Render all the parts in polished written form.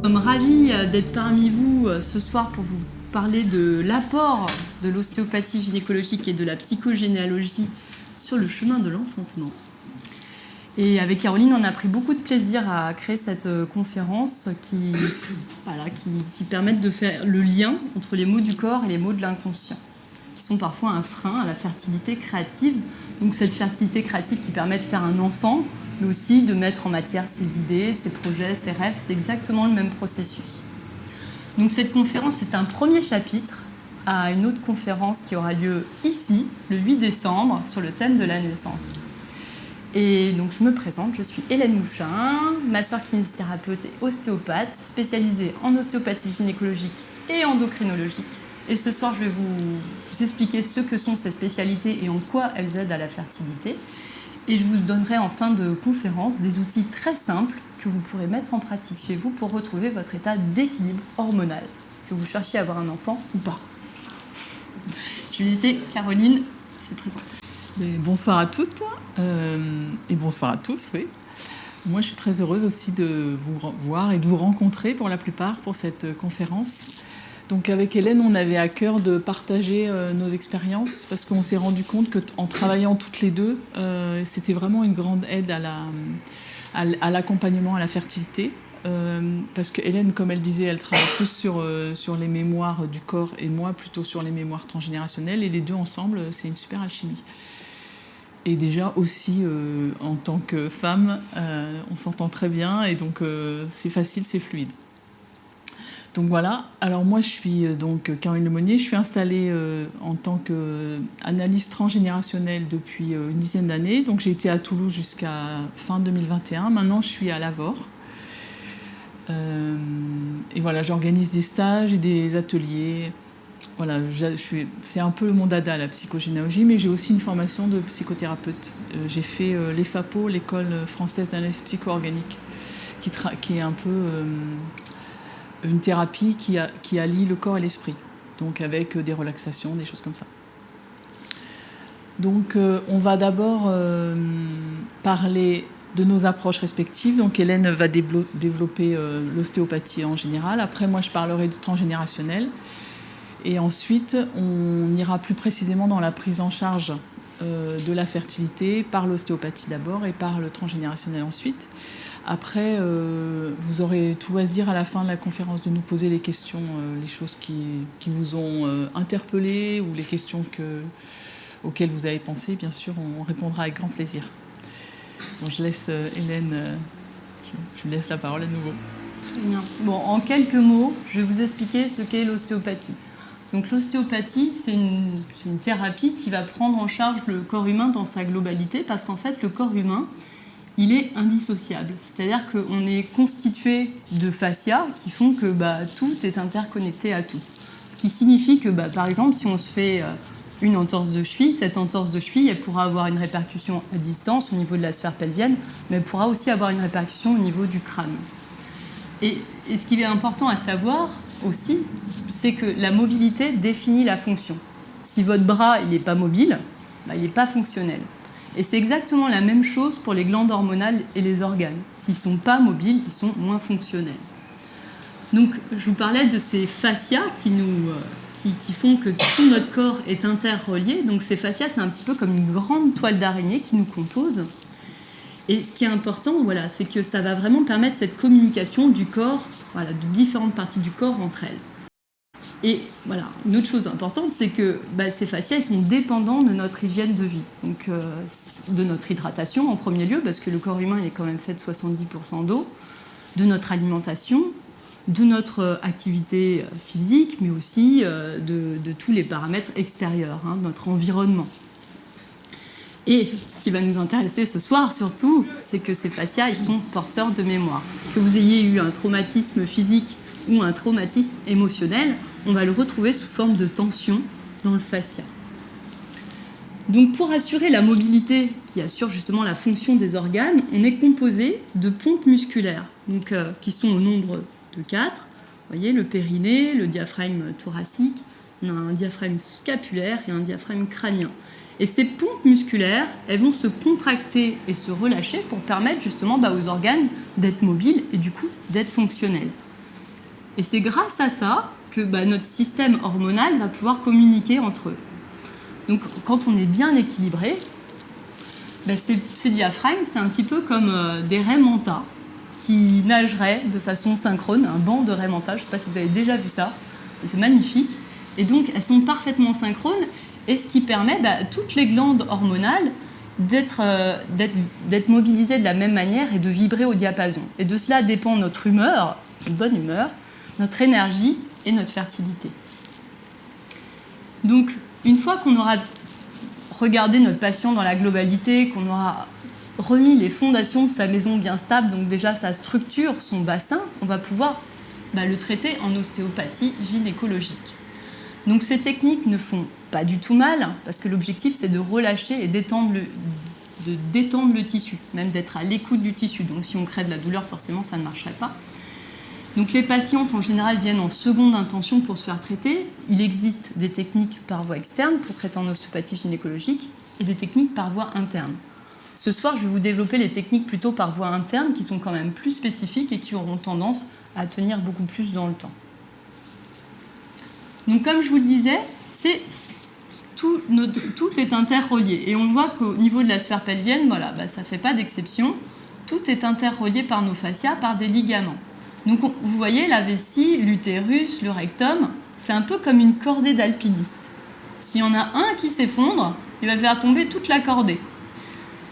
comme ravie d'être parmi vous ce soir pour vous parler de l'apport de l'ostéopathie gynécologique et de la psychogénéalogie sur le chemin de l'enfantement. Et avec Caroline, on a pris beaucoup de plaisir à créer cette conférence qui permettent de faire le lien entre les maux du corps et les maux de l'inconscient, qui sont parfois un frein à la fertilité créative. Donc cette fertilité créative qui permet de faire un enfant, mais aussi de mettre en matière ses idées, ses projets, ses rêves, c'est exactement le même processus. Donc cette conférence est un premier chapitre à une autre conférence qui aura lieu ici, le 8 décembre, sur le thème de la naissance. Et donc je me présente, je suis Hélène Mouchin, masseur kinésithérapeute et ostéopathe, spécialisée en ostéopathie gynécologique et endocrinologique. Et ce soir, je vais vous expliquer ce que sont ces spécialités et en quoi elles aident à la fertilité. Et je vous donnerai en fin de conférence des outils très simples que vous pourrez mettre en pratique chez vous pour retrouver votre état d'équilibre hormonal, que vous cherchiez à avoir un enfant ou pas. Je vais laisser Caroline se présenter. Bonsoir à toutes et bonsoir à tous. Oui. Moi, je suis très heureuse aussi de vous voir et de vous rencontrer pour la plupart pour cette conférence. Donc avec Hélène, on avait à cœur de partager nos expériences parce qu'on s'est rendu compte qu'en travaillant toutes les deux, c'était vraiment une grande aide à l'accompagnement, à la fertilité. Parce que Hélène, comme elle disait, elle travaille plus sur les mémoires du corps et moi plutôt sur les mémoires transgénérationnelles. Et les deux ensemble, c'est une super alchimie. Et déjà aussi, en tant que femme, on s'entend très bien et donc c'est facile, c'est fluide. Donc voilà, alors moi je suis donc Caroline Lemonnier, je suis installée en tant qu'analyste transgénérationnelle depuis une dizaine d'années. Donc j'ai été à Toulouse jusqu'à fin 2021, maintenant je suis à Lavore. Et voilà, j'organise des stages et des ateliers. Voilà, c'est un peu mon dada, la psychogénéalogie, mais j'ai aussi une formation de psychothérapeute. J'ai fait l'EFAPO, l'école française d'analyse psycho-organique, qui est un peu une thérapie qui allie le corps et l'esprit, donc avec des relaxations, des choses comme ça. Donc on va d'abord parler de nos approches respectives. Donc Hélène va développer l'ostéopathie en général. Après, moi, je parlerai du transgénérationnel. Et ensuite, on ira plus précisément dans la prise en charge de la fertilité par l'ostéopathie d'abord et par le transgénérationnel ensuite. Après, vous aurez tout loisir à la fin de la conférence de nous poser les questions, les choses qui vous ont interpellé ou les questions auxquelles vous avez pensé. Bien sûr, on répondra avec grand plaisir. Bon, je laisse Hélène, je lui laisse la parole à nouveau. Très bien. Bon, en quelques mots, je vais vous expliquer ce qu'est l'ostéopathie. Donc l'ostéopathie, c'est une thérapie qui va prendre en charge le corps humain dans sa globalité, parce qu'en fait, le corps humain, il est indissociable. C'est-à-dire qu'on est constitué de fascias qui font que tout est interconnecté à tout. Ce qui signifie que, par exemple, si on se fait une entorse de cheville, cette entorse de cheville, elle pourra avoir une répercussion à distance au niveau de la sphère pelvienne, mais elle pourra aussi avoir une répercussion au niveau du crâne. Et ce qui est important à savoir aussi, c'est que la mobilité définit la fonction. Si votre bras n'est pas mobile, il n'est pas fonctionnel. Et c'est exactement la même chose pour les glandes hormonales et les organes. S'ils ne sont pas mobiles, ils sont moins fonctionnels. Donc, je vous parlais de ces fascias qui font que tout notre corps est interrelié. Donc, ces fascias, c'est un petit peu comme une grande toile d'araignée qui nous compose. Et ce qui est important, c'est que ça va vraiment permettre cette communication du corps, de différentes parties du corps entre elles. Et une autre chose importante, c'est que ces fascias, ils sont dépendants de notre hygiène de vie. Donc, de notre hydratation en premier lieu, parce que le corps humain il est quand même fait de 70% d'eau, de notre alimentation, de notre activité physique, mais aussi de tous les paramètres extérieurs, notre environnement. Et ce qui va nous intéresser ce soir surtout, c'est que ces fascias, ils sont porteurs de mémoire. Que vous ayez eu un traumatisme physique ou un traumatisme émotionnel, on va le retrouver sous forme de tension dans le fascia. Donc pour assurer la mobilité qui assure justement la fonction des organes, on est composé de pompes musculaires, donc, qui sont au nombre de 4. Vous voyez, le périnée, le diaphragme thoracique, on a un diaphragme scapulaire et un diaphragme crânien. Et ces pompes musculaires, elles vont se contracter et se relâcher pour permettre justement aux organes d'être mobiles et du coup d'être fonctionnels. Et c'est grâce à ça que notre système hormonal va pouvoir communiquer entre eux. Donc quand on est bien équilibré, ces diaphragmes, c'est un petit peu comme des raies manta qui nageraient de façon synchrone, un banc de raies manta, je ne sais pas si vous avez déjà vu ça, c'est magnifique. Et donc elles sont parfaitement synchrones, et ce qui permet à toutes les glandes hormonales d'être mobilisées de la même manière et de vibrer au diapason. Et de cela dépend notre humeur, une bonne humeur, notre énergie et notre fertilité. Donc, une fois qu'on aura regardé notre patient dans la globalité, qu'on aura remis les fondations de sa maison bien stable, donc déjà sa structure, son bassin, on va pouvoir le traiter en ostéopathie gynécologique. Donc ces techniques ne font pas du tout mal, parce que l'objectif c'est de relâcher et détendre le tissu, même d'être à l'écoute du tissu. Donc si on crée de la douleur, forcément ça ne marcherait pas. Donc les patientes en général viennent en seconde intention pour se faire traiter. Il existe des techniques par voie externe pour traiter en ostéopathie gynécologique et des techniques par voie interne. Ce soir, je vais vous développer les techniques plutôt par voie interne qui sont quand même plus spécifiques et qui auront tendance à tenir beaucoup plus dans le temps. Donc comme je vous le disais, tout est interrelié. Et on voit qu'au niveau de la sphère pelvienne, ça ne fait pas d'exception. Tout est interrelié par nos fascias, par des ligaments. Donc vous voyez, la vessie, l'utérus, le rectum, c'est un peu comme une cordée d'alpiniste. S'il y en a un qui s'effondre, il va faire tomber toute la cordée.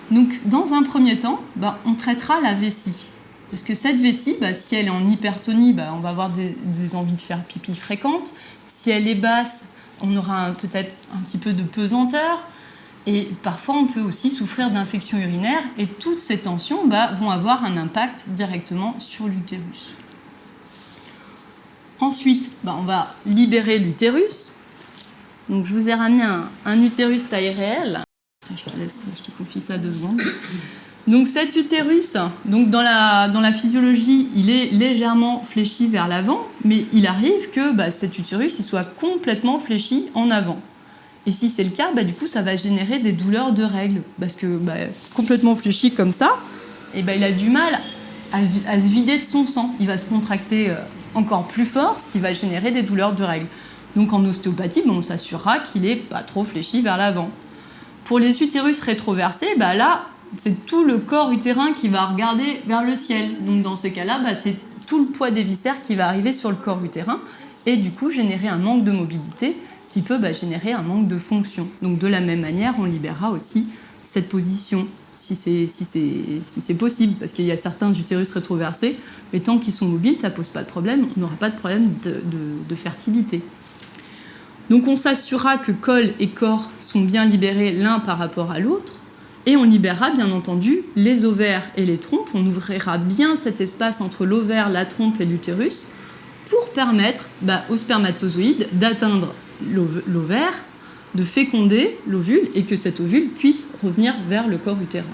Donc dans un premier temps, on traitera la vessie. Parce que cette vessie, si elle est en hypertonie, on va avoir des envies de faire pipi fréquentes. Si elle est basse, on aura peut-être un petit peu de pesanteur. Et parfois, on peut aussi souffrir d'infections urinaires. Et toutes ces tensions vont avoir un impact directement sur l'utérus. Ensuite, on va libérer l'utérus. Donc, je vous ai ramené un utérus taille réelle. Je te confie ça 2 secondes. Donc cet utérus, donc dans la physiologie, il est légèrement fléchi vers l'avant, mais il arrive que cet utérus il soit complètement fléchi en avant. Et si c'est le cas, du coup, ça va générer des douleurs de règles. Parce que complètement fléchi comme ça, il a du mal à se vider de son sang. Il va se contracter encore plus fort, ce qui va générer des douleurs de règles. Donc en ostéopathie, on s'assurera qu'il n'est pas trop fléchi vers l'avant. Pour les utérus rétroversés, là, c'est tout le corps utérin qui va regarder vers le ciel. Donc dans ces cas-là, c'est tout le poids des viscères qui va arriver sur le corps utérin et du coup générer un manque de mobilité qui peut générer un manque de fonction. Donc de la même manière, on libérera aussi cette position si c'est possible, parce qu'il y a certains utérus rétroversés, mais tant qu'ils sont mobiles, ça ne pose pas de problème, on n'aura pas de problème de fertilité. Donc on s'assurera que col et corps sont bien libérés l'un par rapport à l'autre. Et on libérera bien entendu les ovaires et les trompes. On ouvrira bien cet espace entre l'ovaire, la trompe et l'utérus pour permettre aux spermatozoïdes d'atteindre l'ovaire, de féconder l'ovule et que cet ovule puisse revenir vers le corps utérin.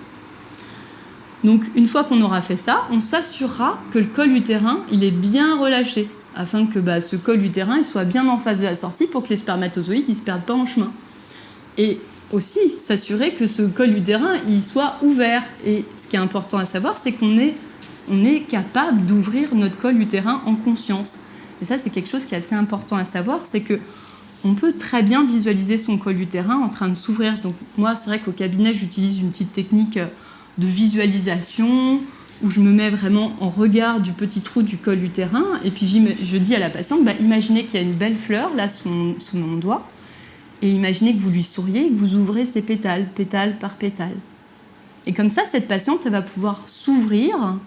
Donc une fois qu'on aura fait ça, on s'assurera que le col utérin il est bien relâché afin que ce col utérin il soit bien en face de la sortie pour que les spermatozoïdes ne se perdent pas en chemin. Et aussi s'assurer que ce col utérin il soit ouvert. Et ce qui est important à savoir, c'est qu'on est capable d'ouvrir notre col utérin en conscience. Et ça, c'est quelque chose qui est assez important à savoir, c'est qu'on peut très bien visualiser son col utérin en train de s'ouvrir. Donc moi, c'est vrai qu'au cabinet, j'utilise une petite technique de visualisation où je me mets vraiment en regard du petit trou du col utérin et puis je dis à la patiente, imaginez qu'il y a une belle fleur là sous mon doigt. Et imaginez que vous lui souriez et que vous ouvrez ses pétales, pétale par pétale. Et comme ça, cette patiente, elle va pouvoir s'ouvrir.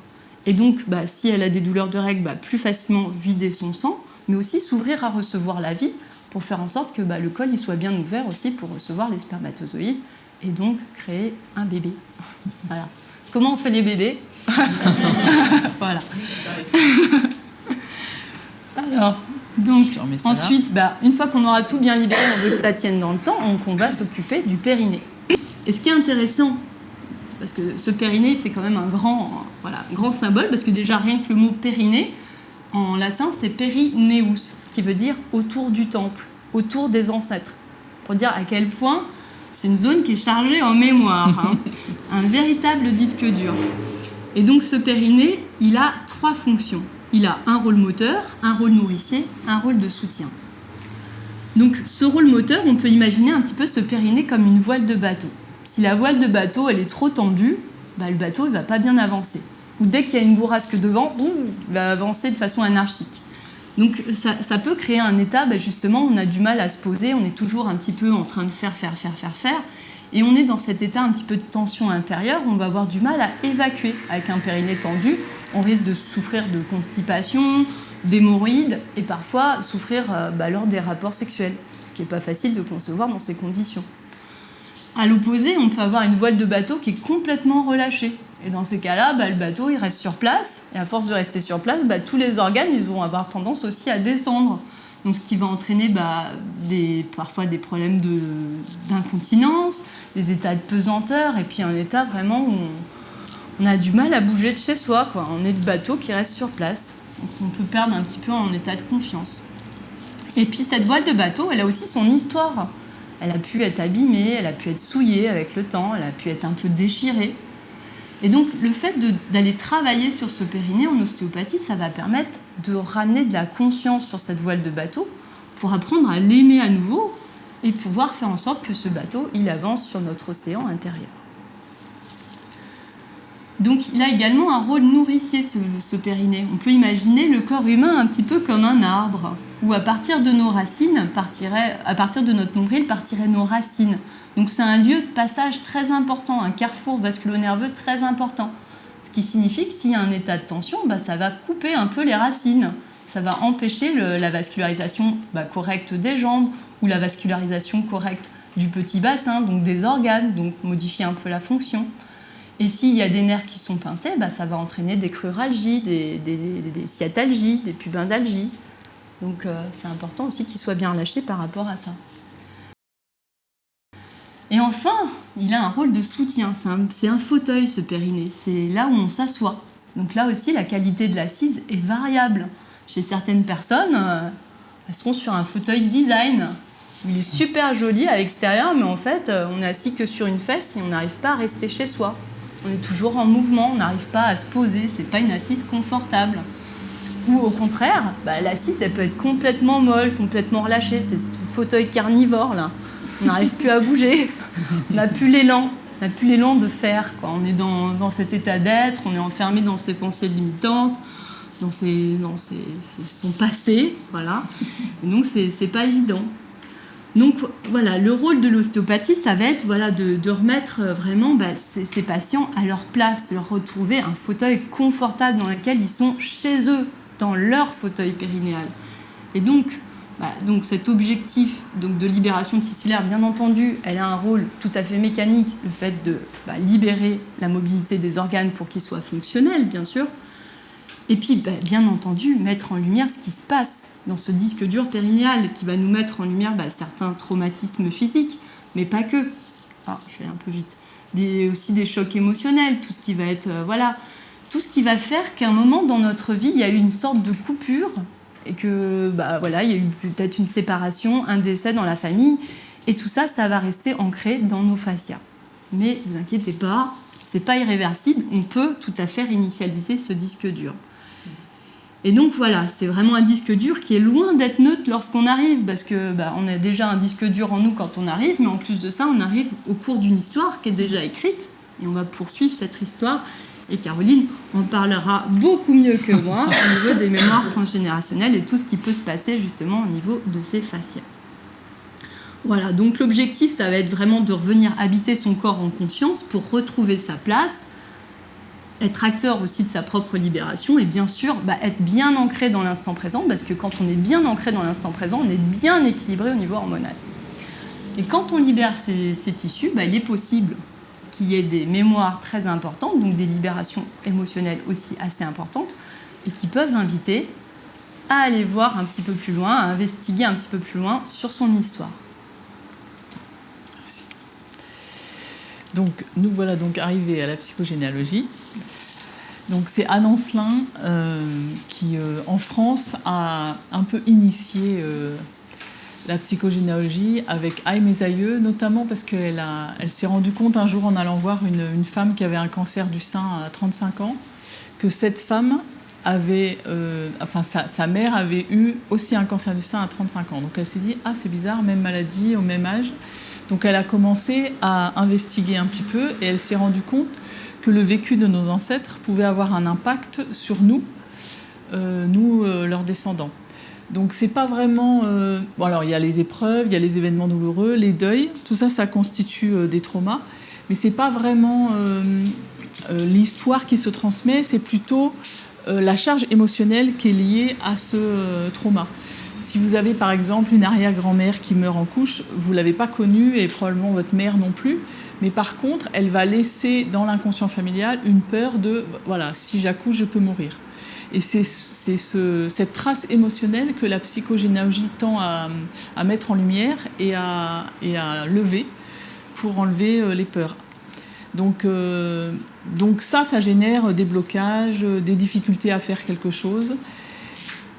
Et donc, si elle a des douleurs de règles, plus facilement vider son sang, mais aussi s'ouvrir à recevoir la vie pour faire en sorte que le col il soit bien ouvert aussi pour recevoir les spermatozoïdes et donc créer un bébé. Voilà. Comment on fait les bébés? Voilà. Alors... Donc, ensuite, une fois qu'on aura tout bien libéré, on veut que ça tienne dans le temps, donc on va s'occuper du périnée. Et ce qui est intéressant, parce que ce périnée, c'est quand même un grand symbole, parce que déjà, rien que le mot périnée, en latin, c'est perineus, qui veut dire autour du temple, autour des ancêtres. Pour dire à quel point c'est une zone qui est chargée en mémoire, un véritable disque dur. Et donc, ce périnée, il a 3 fonctions. il a un rôle moteur, un rôle nourricier, un rôle de soutien. Donc ce rôle moteur, on peut imaginer un petit peu ce périnée comme une voile de bateau. Si la voile de bateau elle est trop tendue, le bateau ne va pas bien avancer. Ou dès qu'il y a une bourrasque de vent, il va avancer de façon anarchique. Donc ça peut créer un état, justement, on a du mal à se poser, on est toujours un petit peu en train de faire. Et on est dans cet état un petit peu de tension intérieure, on va avoir du mal à évacuer avec un périnée tendu. On risque de souffrir de constipation, d'hémorroïdes et parfois souffrir lors des rapports sexuels, ce qui n'est pas facile de concevoir dans ces conditions. À l'opposé, on peut avoir une voile de bateau qui est complètement relâchée. Et dans ces cas-là, le bateau il reste sur place, et à force de rester sur place, tous les organes ils vont avoir tendance aussi à descendre. Donc, ce qui va entraîner parfois des problèmes d'incontinence, des états de pesanteur, et puis un état vraiment où on a du mal à bouger de chez soi, quoi. On est le bateau qui reste sur place. Donc on peut perdre un petit peu en état de confiance. Et puis cette voile de bateau, elle a aussi son histoire. Elle a pu être abîmée, elle a pu être souillée avec le temps, elle a pu être un peu déchirée. Et donc le fait d'aller travailler sur ce périnée en ostéopathie, ça va permettre de ramener de la conscience sur cette voile de bateau pour apprendre à l'aimer à nouveau et pouvoir faire en sorte que ce bateau, il avance sur notre océan intérieur. Donc il a également un rôle nourricier, ce périnée. On peut imaginer le corps humain un petit peu comme un arbre, où à partir de nos racines, à partir de notre nombril, partiraient nos racines. Donc c'est un lieu de passage très important, un carrefour vasculo-nerveux très important. Ce qui signifie que s'il y a un état de tension, ça va couper un peu les racines. Ça va empêcher la vascularisation correcte des jambes ou la vascularisation correcte du petit bassin, donc des organes, donc modifier un peu la fonction. Et s'il y a des nerfs qui sont pincés, ça va entraîner des cruralgies, des sciatalgies, des pubindalgies. Donc c'est important aussi qu'il soit bien relâché par rapport à ça. Et enfin, il a un rôle de soutien. C'est un fauteuil, ce périnée. C'est là où on s'assoit. Donc là aussi, la qualité de l'assise est variable. Chez certaines personnes, elles seront sur un fauteuil design. Il est super joli à l'extérieur, mais en fait, on n'est assis que sur une fesse et on n'arrive pas à rester chez soi. On est toujours en mouvement, on n'arrive pas à se poser, c'est pas une assise confortable. Ou au contraire, l'assise elle peut être complètement molle, complètement relâchée, c'est ce fauteuil carnivore là. On n'arrive plus à bouger, on n'a plus l'élan de faire, quoi. On est dans cet état d'être, on est enfermé dans ses pensées limitantes, dans son passé, voilà. Et donc c'est pas évident. Donc voilà, le rôle de l'ostéopathie, ça va être de remettre vraiment ces patients à leur place, de leur retrouver un fauteuil confortable dans lequel ils sont chez eux, dans leur fauteuil périnéal. Et donc cet objectif de libération tissulaire, bien entendu, elle a un rôle tout à fait mécanique, le fait de libérer la mobilité des organes pour qu'ils soient fonctionnels, bien sûr. Et puis, bien entendu, mettre en lumière ce qui se passe dans ce disque dur périnéal qui va nous mettre en lumière certains traumatismes physiques, mais pas que. Je vais un peu vite. Aussi des chocs émotionnels, tout ce qui va être... tout ce qui va faire qu'à un moment dans notre vie, il y a eu une sorte de coupure et que, il y a eu peut-être une séparation, un décès dans la famille, et tout ça, ça va rester ancré dans nos fascias. Mais ne vous inquiétez pas, c'est pas irréversible, on peut tout à fait réinitialiser ce disque dur. Et donc voilà, c'est vraiment un disque dur qui est loin d'être neutre lorsqu'on arrive, parce que on a déjà un disque dur en nous quand on arrive, mais en plus de ça, on arrive au cours d'une histoire qui est déjà écrite, et on va poursuivre cette histoire. Et Caroline en parlera beaucoup mieux que moi au niveau des mémoires transgénérationnelles et tout ce qui peut se passer justement au niveau de ces fascias. Voilà, donc l'objectif, ça va être vraiment de revenir habiter son corps en conscience pour retrouver sa place, être acteur aussi de sa propre libération et bien sûr être bien ancré dans l'instant présent, parce que quand on est bien ancré dans l'instant présent, on est bien équilibré au niveau hormonal. Et quand on libère ces tissus, il est possible qu'il y ait des mémoires très importantes, donc des libérations émotionnelles aussi assez importantes, et qui peuvent inviter à aller voir un petit peu plus loin, à investiguer un petit peu plus loin sur son histoire. Merci. Donc, nous voilà donc arrivés à la psychogénéalogie. Donc, c'est Anne Ancelin qui, en France, a un peu initié la psychogénéalogie avec Aïe mes aïeux, notamment parce qu'elle s'est rendue compte un jour en allant voir une femme qui avait un cancer du sein à 35 ans, que cette femme sa mère avait eu aussi un cancer du sein à 35 ans. Donc elle s'est dit, ah c'est bizarre, même maladie, au même âge. Donc elle a commencé à investiguer un petit peu et elle s'est rendue compte que le vécu de nos ancêtres pouvait avoir un impact sur nous, leurs descendants. Donc c'est pas vraiment... Bon alors il y a les épreuves, il y a les événements douloureux, les deuils, tout ça, ça constitue des traumas, mais c'est pas vraiment l'histoire qui se transmet, c'est plutôt la charge émotionnelle qui est liée à ce trauma. Si vous avez par exemple une arrière-grand-mère qui meurt en couche, vous ne l'avez pas connue et probablement votre mère non plus, mais par contre, elle va laisser dans l'inconscient familial une peur de « voilà, si j'accouche, je peux mourir ». Et c'est cette trace émotionnelle que la psychogénéalogie tend à mettre en lumière et à lever pour enlever les peurs. Donc ça génère des blocages, des difficultés à faire quelque chose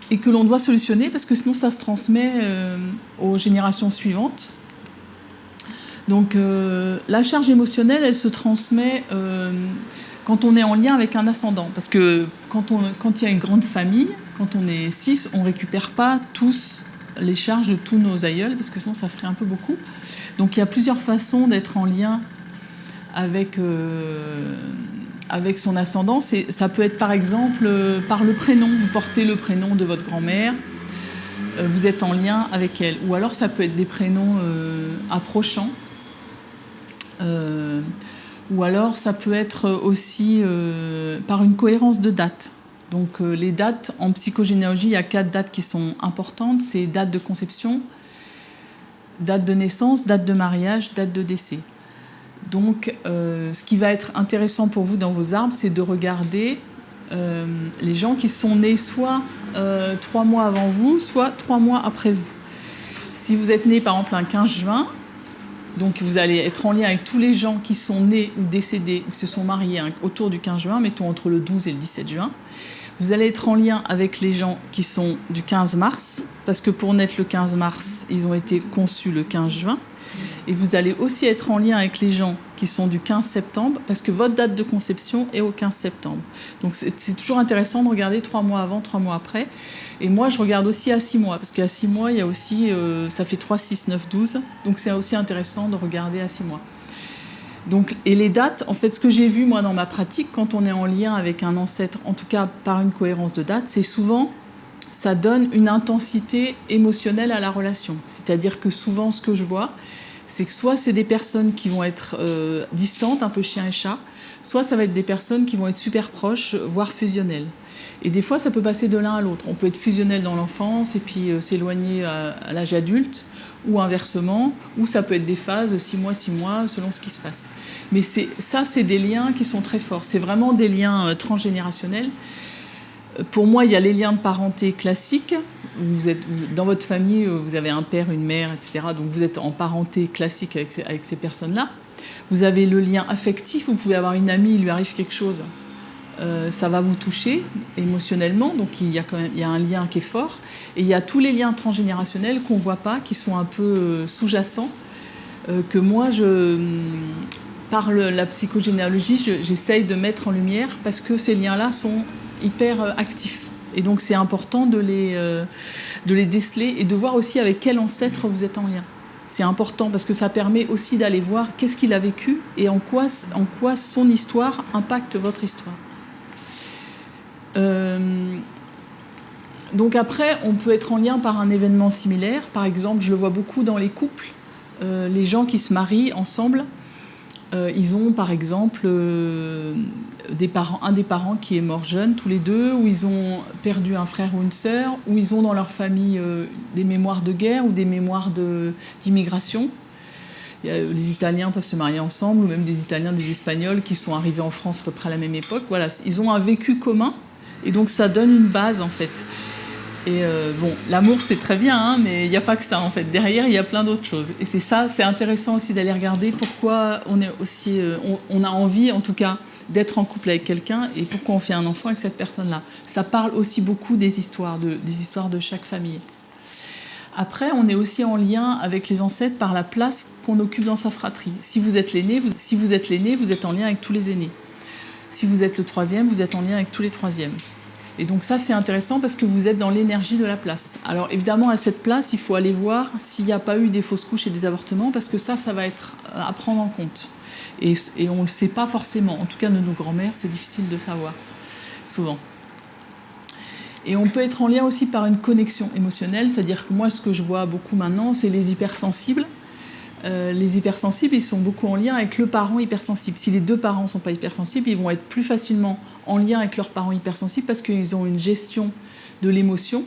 et que l'on doit solutionner parce que sinon ça se transmet aux générations suivantes. Donc la charge émotionnelle, elle se transmet quand on est en lien avec un ascendant. Parce que quand il y a une grande famille, quand on est 6, on ne récupère pas tous les charges de tous nos aïeuls parce que sinon ça ferait un peu beaucoup. Donc il y a plusieurs façons d'être en lien avec son ascendant. Ça peut être par exemple par le prénom. Vous portez le prénom de votre grand-mère, vous êtes en lien avec elle. Ou alors ça peut être des prénoms approchants. Ou alors ça peut être aussi par une cohérence de dates. Donc les dates, en psychogénéalogie, il y a 4 dates qui sont importantes. C'est date de conception, date de naissance, date de mariage, date de décès. Donc, ce qui va être intéressant pour vous dans vos arbres, c'est de regarder les gens qui sont nés soit 3 mois avant vous, soit 3 mois après vous. Si vous êtes né, par exemple, un 15 juin, donc vous allez être en lien avec tous les gens qui sont nés ou décédés, ou qui se sont mariés autour du 15 juin, mettons entre le 12 et le 17 juin. Vous allez être en lien avec les gens qui sont du 15 mars, parce que pour naître le 15 mars, ils ont été conçus le 15 juin. Et vous allez aussi être en lien avec les gens qui sont du 15 septembre, parce que votre date de conception est au 15 septembre. Donc c'est toujours intéressant de regarder 3 mois avant, 3 mois après. Et moi, je regarde aussi à 6 mois, parce qu'à 6 mois, il y a aussi, ça fait 3, 6, 9, 12. Donc c'est aussi intéressant de regarder à 6 mois. Donc, et les dates, en fait, ce que j'ai vu, moi, dans ma pratique, quand on est en lien avec un ancêtre, en tout cas par une cohérence de date, c'est souvent... ça donne une intensité émotionnelle à la relation. C'est-à-dire que souvent, ce que je vois, c'est que soit c'est des personnes qui vont être distantes, un peu chien et chat, soit ça va être des personnes qui vont être super proches, voire fusionnelles. Et des fois, ça peut passer de l'un à l'autre. On peut être fusionnel dans l'enfance et puis s'éloigner à l'âge adulte, ou inversement, ou ça peut être des phases 6 mois, selon ce qui se passe. Mais ça, c'est des liens qui sont très forts. C'est vraiment des liens transgénérationnels. Pour moi, il y a les liens de parenté classiques. Dans votre famille, vous avez un père, une mère, etc. Donc vous êtes en parenté classique avec ces personnes-là. Vous avez le lien affectif. Vous pouvez avoir une amie, il lui arrive quelque chose. Ça va vous toucher émotionnellement. Donc il y a un lien qui est fort. Et il y a tous les liens transgénérationnels qu'on ne voit pas, qui sont un peu sous-jacents, que moi, par la psychogénéalogie, j'essaye de mettre en lumière parce que ces liens-là sont hyper actifs. Et donc c'est important de les déceler et de voir aussi avec quel ancêtre vous êtes en lien. C'est important parce que ça permet aussi d'aller voir qu'est-ce qu'il a vécu et en quoi son histoire impacte votre histoire. Donc après, on peut être en lien par un événement similaire. Par exemple, je le vois beaucoup dans les couples, les gens qui se marient ensemble. Ils ont par exemple un des parents qui est mort jeune, tous les deux, ou ils ont perdu un frère ou une sœur, ou ils ont dans leur famille des mémoires de guerre ou des mémoires d'immigration. Les Italiens peuvent se marier ensemble, ou même des Italiens, des Espagnols qui sont arrivés en France à peu près à la même époque. Voilà, ils ont un vécu commun, et donc ça donne une base en fait. Et bon, l'amour c'est très bien, hein, mais il n'y a pas que ça en fait. Derrière, il y a plein d'autres choses. Et c'est intéressant aussi d'aller regarder pourquoi on a envie, en tout cas, d'être en couple avec quelqu'un et pourquoi on fait un enfant avec cette personne-là. Ça parle aussi beaucoup des histoires de chaque famille. Après, on est aussi en lien avec les ancêtres par la place qu'on occupe dans sa fratrie. Si vous êtes l'aîné, vous êtes en lien avec tous les aînés. Si vous êtes le troisième, vous êtes en lien avec tous les troisièmes. Et donc ça, c'est intéressant parce que vous êtes dans l'énergie de la place. Alors évidemment, à cette place, il faut aller voir s'il n'y a pas eu des fausses couches et des avortements, parce que ça va être à prendre en compte. Et on ne le sait pas forcément. En tout cas, de nos grands-mères, c'est difficile de savoir, souvent. Et on peut être en lien aussi par une connexion émotionnelle, c'est-à-dire que moi, ce que je vois beaucoup maintenant, c'est les hypersensibles. Les hypersensibles, ils sont beaucoup en lien avec le parent hypersensible. Si les deux parents ne sont pas hypersensibles, ils vont être plus facilement en lien avec leurs parents hypersensibles parce qu'ils ont une gestion de l'émotion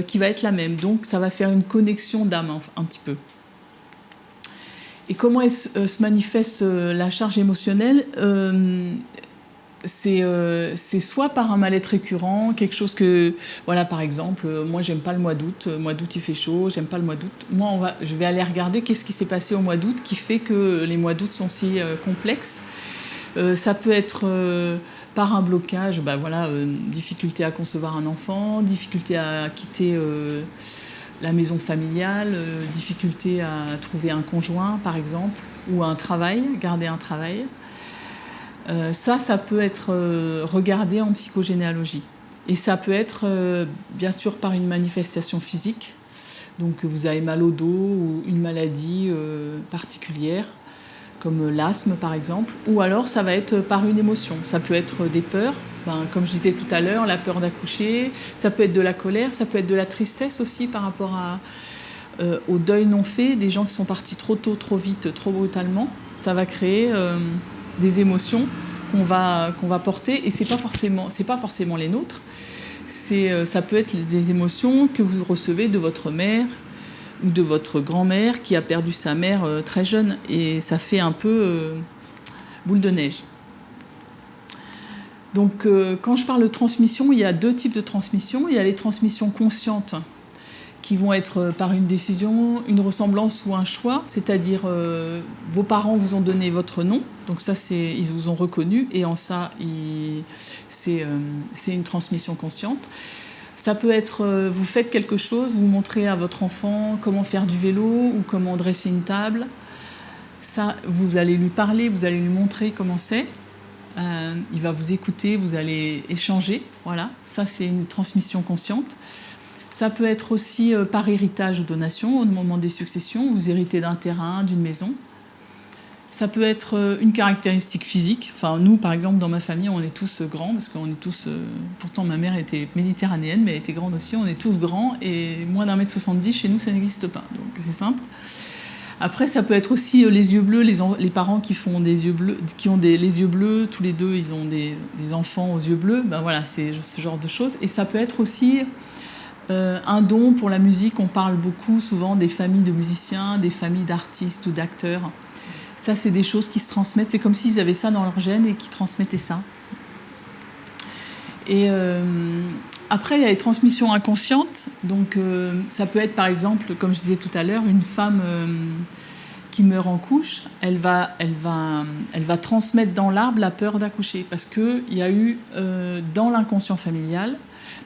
qui va être la même. Donc ça va faire une connexion d'âme un petit peu. Et comment se manifeste la charge émotionnelle ? C'est soit par un mal-être récurrent, quelque chose que, voilà, par exemple, moi j'aime pas le mois d'août il fait chaud, j'aime pas le mois d'août. Moi, je vais aller regarder qu'est-ce qui s'est passé au mois d'août qui fait que les mois d'août sont si complexes. Ça peut être par un blocage, difficulté à concevoir un enfant, difficulté à quitter la maison familiale, difficulté à trouver un conjoint, par exemple, ou un travail, garder un travail. Ça peut être regardé en psychogénéalogie. Et ça peut être, bien sûr, par une manifestation physique. Donc, vous avez mal au dos ou une maladie particulière, comme l'asthme, par exemple. Ou alors, ça va être par une émotion. Ça peut être des peurs, comme je disais tout à l'heure, la peur d'accoucher. Ça peut être de la colère, ça peut être de la tristesse aussi par rapport au deuil non fait, des gens qui sont partis trop tôt, trop vite, trop brutalement. Ça va créer des émotions qu'on va porter, et c'est pas forcément les nôtres. Ça peut être des émotions que vous recevez de votre mère ou de votre grand-mère qui a perdu sa mère très jeune, et ça fait un peu boule de neige. Donc quand je parle de transmission, il y a deux types de transmission. Il y a les transmissions conscientes qui vont être par une décision, une ressemblance ou un choix, c'est-à-dire vos parents vous ont donné votre nom, donc ça ils vous ont reconnu, et en ça c'est une transmission consciente. Ça peut être vous faites quelque chose, vous montrez à votre enfant comment faire du vélo ou comment dresser une table. Ça, vous allez lui parler, vous allez lui montrer comment c'est. Il va vous écouter, vous allez échanger. Voilà, ça c'est une transmission consciente. Ça peut être aussi par héritage ou donation au moment des successions. Vous héritez d'un terrain, d'une maison. Ça peut être une caractéristique physique. Enfin, nous, par exemple, dans ma famille, on est tous grands, parce qu'on est tous... pourtant, ma mère était méditerranéenne, mais elle était grande aussi. On est tous grands, et moins d'1m70, chez nous, ça n'existe pas. Donc, c'est simple. Après, ça peut être aussi les yeux bleus, les parents qui font des yeux bleus, qui ont les yeux bleus, tous les deux, ils ont des enfants aux yeux bleus. Voilà, c'est ce genre de choses. Et ça peut être aussi... un don pour la musique. On parle beaucoup, souvent, des familles de musiciens, des familles d'artistes ou d'acteurs. Ça, c'est des choses qui se transmettent. C'est comme s'ils avaient ça dans leur gène et qu'ils transmettaient ça. Et après, il y a les transmissions inconscientes. Donc, ça peut être, par exemple, comme je disais tout à l'heure, une femme qui meurt en couche, elle va transmettre dans l'arbre la peur d'accoucher. Parce qu'il y a eu, dans l'inconscient familial,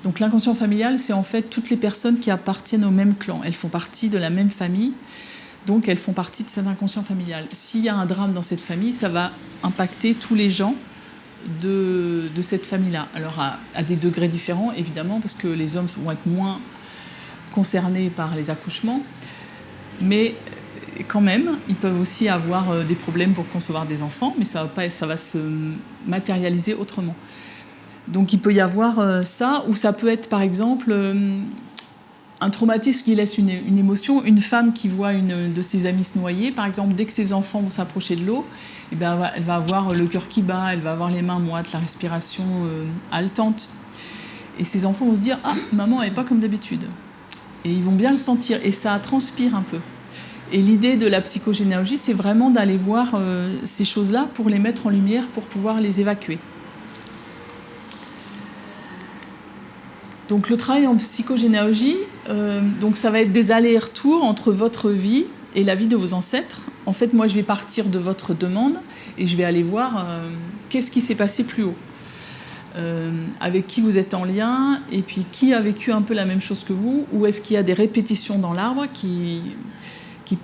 donc l'inconscient familial, c'est en fait toutes les personnes qui appartiennent au même clan. Elles font partie de la même famille, donc elles font partie de cet inconscient familial. S'il y a un drame dans cette famille, ça va impacter tous les gens de cette famille-là. Alors à des degrés différents, évidemment, parce que les hommes vont être moins concernés par les accouchements, mais quand même, ils peuvent aussi avoir des problèmes pour concevoir des enfants, mais ça va se matérialiser autrement. Donc il peut y avoir ça, ou ça peut être par exemple un traumatisme qui laisse une émotion. Une femme qui voit une de ses amies se noyer, par exemple, dès que ses enfants vont s'approcher de l'eau, eh bien, elle va avoir le cœur qui bat, elle va avoir les mains moites, la respiration haletante. Et ses enfants vont se dire « Ah, maman, elle n'est pas comme d'habitude ». Et ils vont bien le sentir, et ça transpire un peu. Et l'idée de la psychogénéalogie, c'est vraiment d'aller voir ces choses-là pour les mettre en lumière, pour pouvoir les évacuer. Donc le travail en psychogénéalogie, donc ça va être des allers-retours entre votre vie et la vie de vos ancêtres. En fait, moi, je vais partir de votre demande et je vais aller voir qu'est-ce qui s'est passé plus haut, avec qui vous êtes en lien, et puis qui a vécu un peu la même chose que vous, ou est-ce qu'il y a des répétitions dans l'arbre qui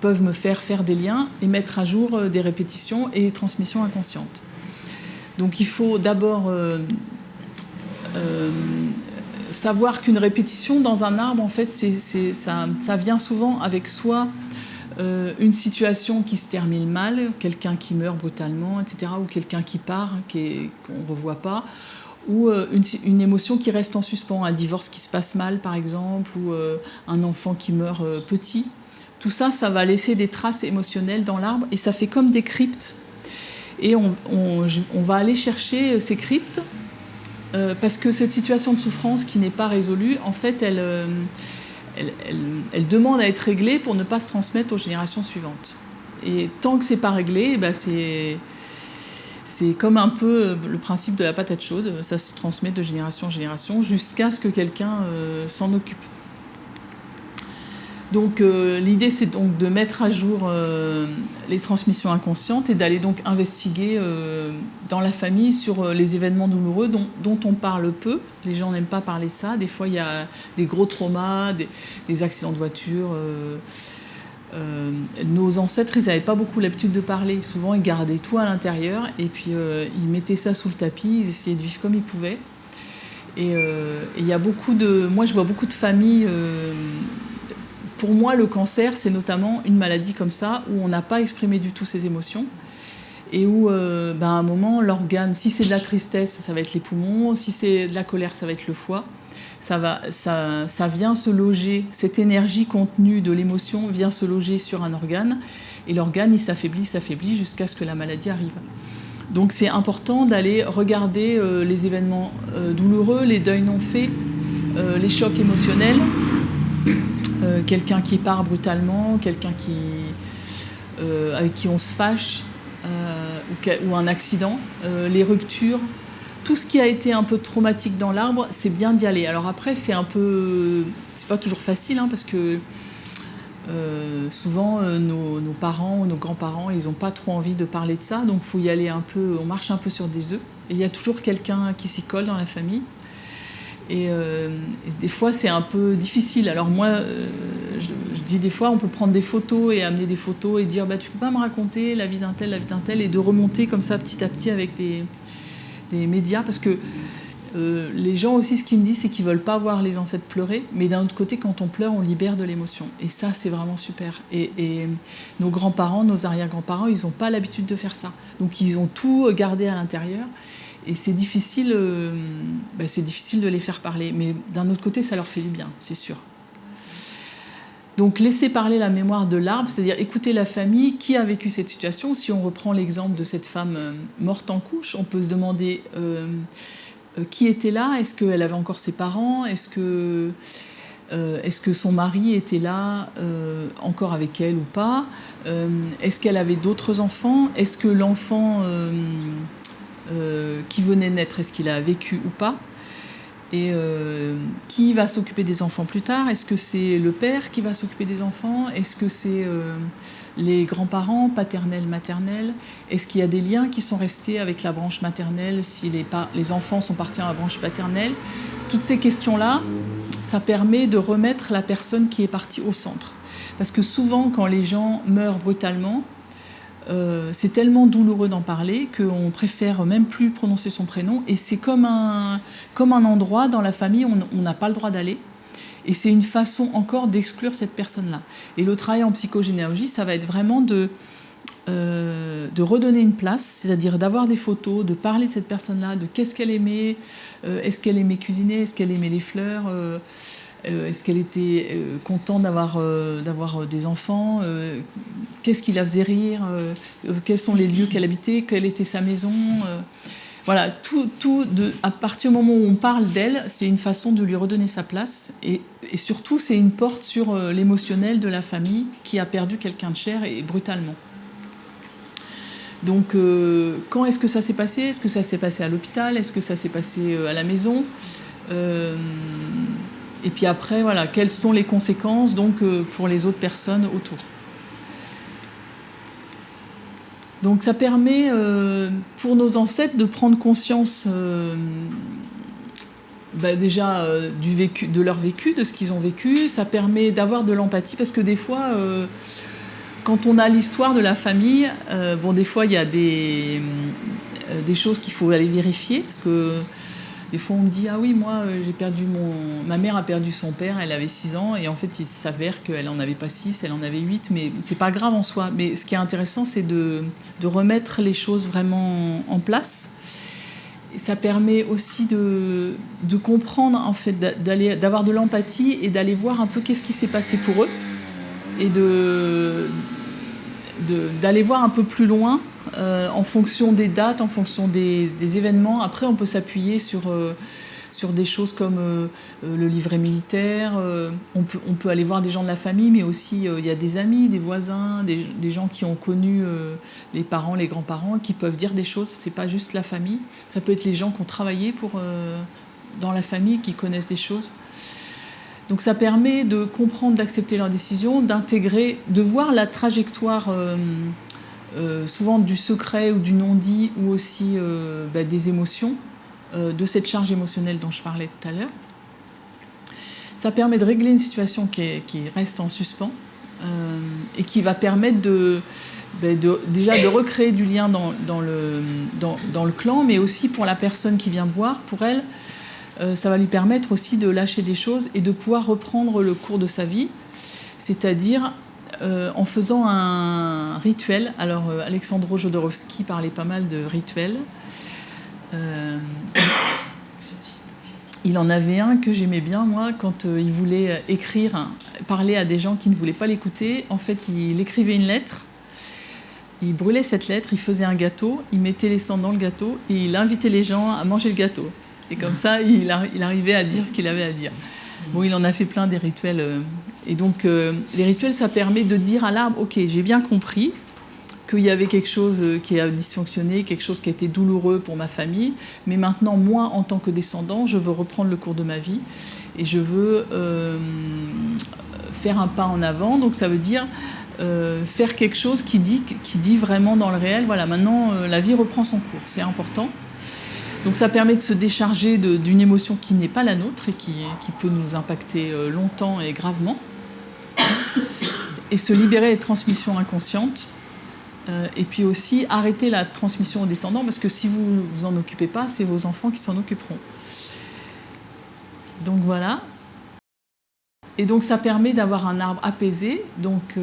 peuvent me faire des liens et mettre à jour des répétitions et des transmissions inconscientes. Donc il faut d'abord savoir qu'une répétition dans un arbre, en fait, ça vient souvent avec soit une situation qui se termine mal, quelqu'un qui meurt brutalement, etc., ou quelqu'un qui part, qu'on ne revoit pas, ou une émotion qui reste en suspens, un divorce qui se passe mal, par exemple, ou un enfant qui meurt petit. Tout ça, ça va laisser des traces émotionnelles dans l'arbre, et ça fait comme des cryptes. Et on va aller chercher ces cryptes, parce que cette situation de souffrance qui n'est pas résolue, en fait, elle demande à être réglée pour ne pas se transmettre aux générations suivantes. Et tant que c'est pas réglé, ben c'est comme un peu le principe de la patate chaude, ça se transmet de génération en génération jusqu'à ce que quelqu'un s'en occupe. Donc l'idée, c'est donc de mettre à jour les transmissions inconscientes et d'aller donc investiguer dans la famille sur les événements douloureux dont on parle peu. Les gens n'aiment pas parler ça. Des fois, il y a des gros traumas, des accidents de voiture. Nos ancêtres, ils n'avaient pas beaucoup l'habitude de parler. Souvent, ils gardaient tout à l'intérieur et puis ils mettaient ça sous le tapis. Ils essayaient de vivre comme ils pouvaient. Et il y a beaucoup de... Moi, je vois beaucoup de familles... Pour moi, le cancer, c'est notamment une maladie comme ça, où on n'a pas exprimé du tout ses émotions, et où, à un moment, l'organe, si c'est de la tristesse, ça va être les poumons, si c'est de la colère, ça va être le foie. Ça vient se loger, cette énergie contenue de l'émotion vient se loger sur un organe, et l'organe, il s'affaiblit jusqu'à ce que la maladie arrive. Donc c'est important d'aller regarder les événements douloureux, les deuils non faits, les chocs émotionnels, quelqu'un qui part brutalement, quelqu'un avec qui on se fâche, ou un accident, les ruptures, tout ce qui a été un peu traumatique dans l'arbre, c'est bien d'y aller. Alors après, c'est pas toujours facile, hein, parce que souvent nos parents ou nos grands-parents, ils n'ont pas trop envie de parler de ça, donc il faut y aller un peu, on marche un peu sur des œufs, et il y a toujours quelqu'un qui s'y colle dans la famille. Et des fois, c'est un peu difficile. Alors moi, je dis des fois, on peut prendre des photos et amener des photos et dire tu peux pas me raconter la vie d'un tel, et de remonter comme ça petit à petit avec des médias. Parce que les gens aussi, ce qu'ils me disent, c'est qu'ils veulent pas voir les ancêtres pleurer. Mais d'un autre côté, quand on pleure, on libère de l'émotion. Et ça, c'est vraiment super. Et nos grands-parents, nos arrière-grands-parents, ils n'ont pas l'habitude de faire ça. Donc ils ont tout gardé à l'intérieur. Et c'est difficile de les faire parler. Mais d'un autre côté, ça leur fait du bien, c'est sûr. Donc laisser parler la mémoire de l'arbre, c'est-à-dire écouter la famille qui a vécu cette situation. Si on reprend l'exemple de cette femme morte en couche, on peut se demander qui était là. Est-ce qu'elle avait encore ses parents ? Est-ce que son mari était là encore avec elle ou pas ? Est-ce qu'elle avait d'autres enfants ? Est-ce que l'enfant... qui venait naître, est-ce qu'il a vécu ou pas ? Et qui va s'occuper des enfants plus tard ? Est-ce que c'est le père qui va s'occuper des enfants ? Est-ce que c'est les grands-parents, paternels, maternels ? Est-ce qu'il y a des liens qui sont restés avec la branche maternelle si les enfants sont partis à la branche paternelle ? Toutes ces questions-là, ça permet de remettre la personne qui est partie au centre. Parce que souvent, quand les gens meurent brutalement, c'est tellement douloureux d'en parler qu'on préfère même plus prononcer son prénom, et c'est comme un endroit dans la famille où on n'a pas le droit d'aller, et c'est une façon encore d'exclure cette personne-là. Et le travail en psychogénéalogie, ça va être vraiment de redonner une place, c'est-à-dire d'avoir des photos, de parler de cette personne-là, de qu'est-ce qu'elle aimait, est-ce qu'elle aimait cuisiner, est-ce qu'elle aimait les fleurs, est-ce qu'elle était contente d'avoir des enfants, qu'est-ce qui la faisait rire, quels sont les lieux qu'elle habitait, quelle était sa maison. Voilà, à partir du moment où on parle d'elle, c'est une façon de lui redonner sa place. Et surtout, c'est une porte sur l'émotionnel de la famille qui a perdu quelqu'un de cher et brutalement. Donc, quand est-ce que ça s'est passé ? Est-ce que ça s'est passé à l'hôpital ? Est-ce que ça s'est passé à la maison ? Et puis après, voilà, quelles sont les conséquences donc, pour les autres personnes autour. Donc ça permet pour nos ancêtres de prendre conscience déjà de leur vécu, de ce qu'ils ont vécu. Ça permet d'avoir de l'empathie, parce que des fois, quand on a l'histoire de la famille, des fois il y a des choses qu'il faut aller vérifier, parce que Des fois, on me dit « Ah oui, moi, ma mère a perdu son père, elle avait 6 ans, et en fait, il s'avère qu'elle n'en avait pas 6, elle en avait 8, mais c'est pas grave en soi. Mais ce qui est intéressant, c'est de remettre les choses vraiment en place. Et ça permet aussi de comprendre, en fait, d'avoir de l'empathie et d'aller voir un peu qu'est-ce qui s'est passé pour eux, et d'aller voir un peu plus loin en fonction des dates, en fonction des événements. Après, on peut s'appuyer sur des choses comme le livret militaire. On peut aller voir des gens de la famille, mais aussi il y a des amis, des voisins, des gens qui ont connu les parents, les grands-parents, qui peuvent dire des choses. C'est pas juste la famille. Ça peut être les gens qui ont travaillé dans la famille, qui connaissent des choses. Donc ça permet de comprendre, d'accepter leurs décisions, d'intégrer, de voir la trajectoire souvent du secret ou du non-dit, ou aussi des émotions, de cette charge émotionnelle dont je parlais tout à l'heure. Ça permet de régler une situation qui reste en suspens et qui va permettre déjà de recréer du lien dans le clan, mais aussi pour la personne qui vient voir, pour elle, ça va lui permettre aussi de lâcher des choses et de pouvoir reprendre le cours de sa vie, c'est-à-dire en faisant un rituel. Alors, Alexandre Jodorowsky parlait pas mal de rituels. Il en avait un que j'aimais bien, moi, quand il voulait parler à des gens qui ne voulaient pas l'écouter. En fait, il écrivait une lettre, il brûlait cette lettre, il faisait un gâteau, il mettait les cendres dans le gâteau et il invitait les gens à manger le gâteau. Et comme ça, il arrivait à dire ce qu'il avait à dire. Bon, il en a fait plein des rituels. Et donc, les rituels, ça permet de dire à l'arbre, ok, j'ai bien compris qu'il y avait quelque chose qui a dysfonctionné, quelque chose qui a été douloureux pour ma famille, mais maintenant, moi, en tant que descendant, je veux reprendre le cours de ma vie et je veux faire un pas en avant. Donc, ça veut dire faire quelque chose qui dit vraiment dans le réel, voilà, maintenant, la vie reprend son cours, c'est important. Donc ça permet de se décharger d'une émotion qui n'est pas la nôtre et qui peut nous impacter longtemps et gravement. Et se libérer des transmissions inconscientes. Et puis aussi arrêter la transmission aux descendants, parce que si vous ne vous en occupez pas, c'est vos enfants qui s'en occuperont. Donc voilà. Et donc ça permet d'avoir un arbre apaisé. Donc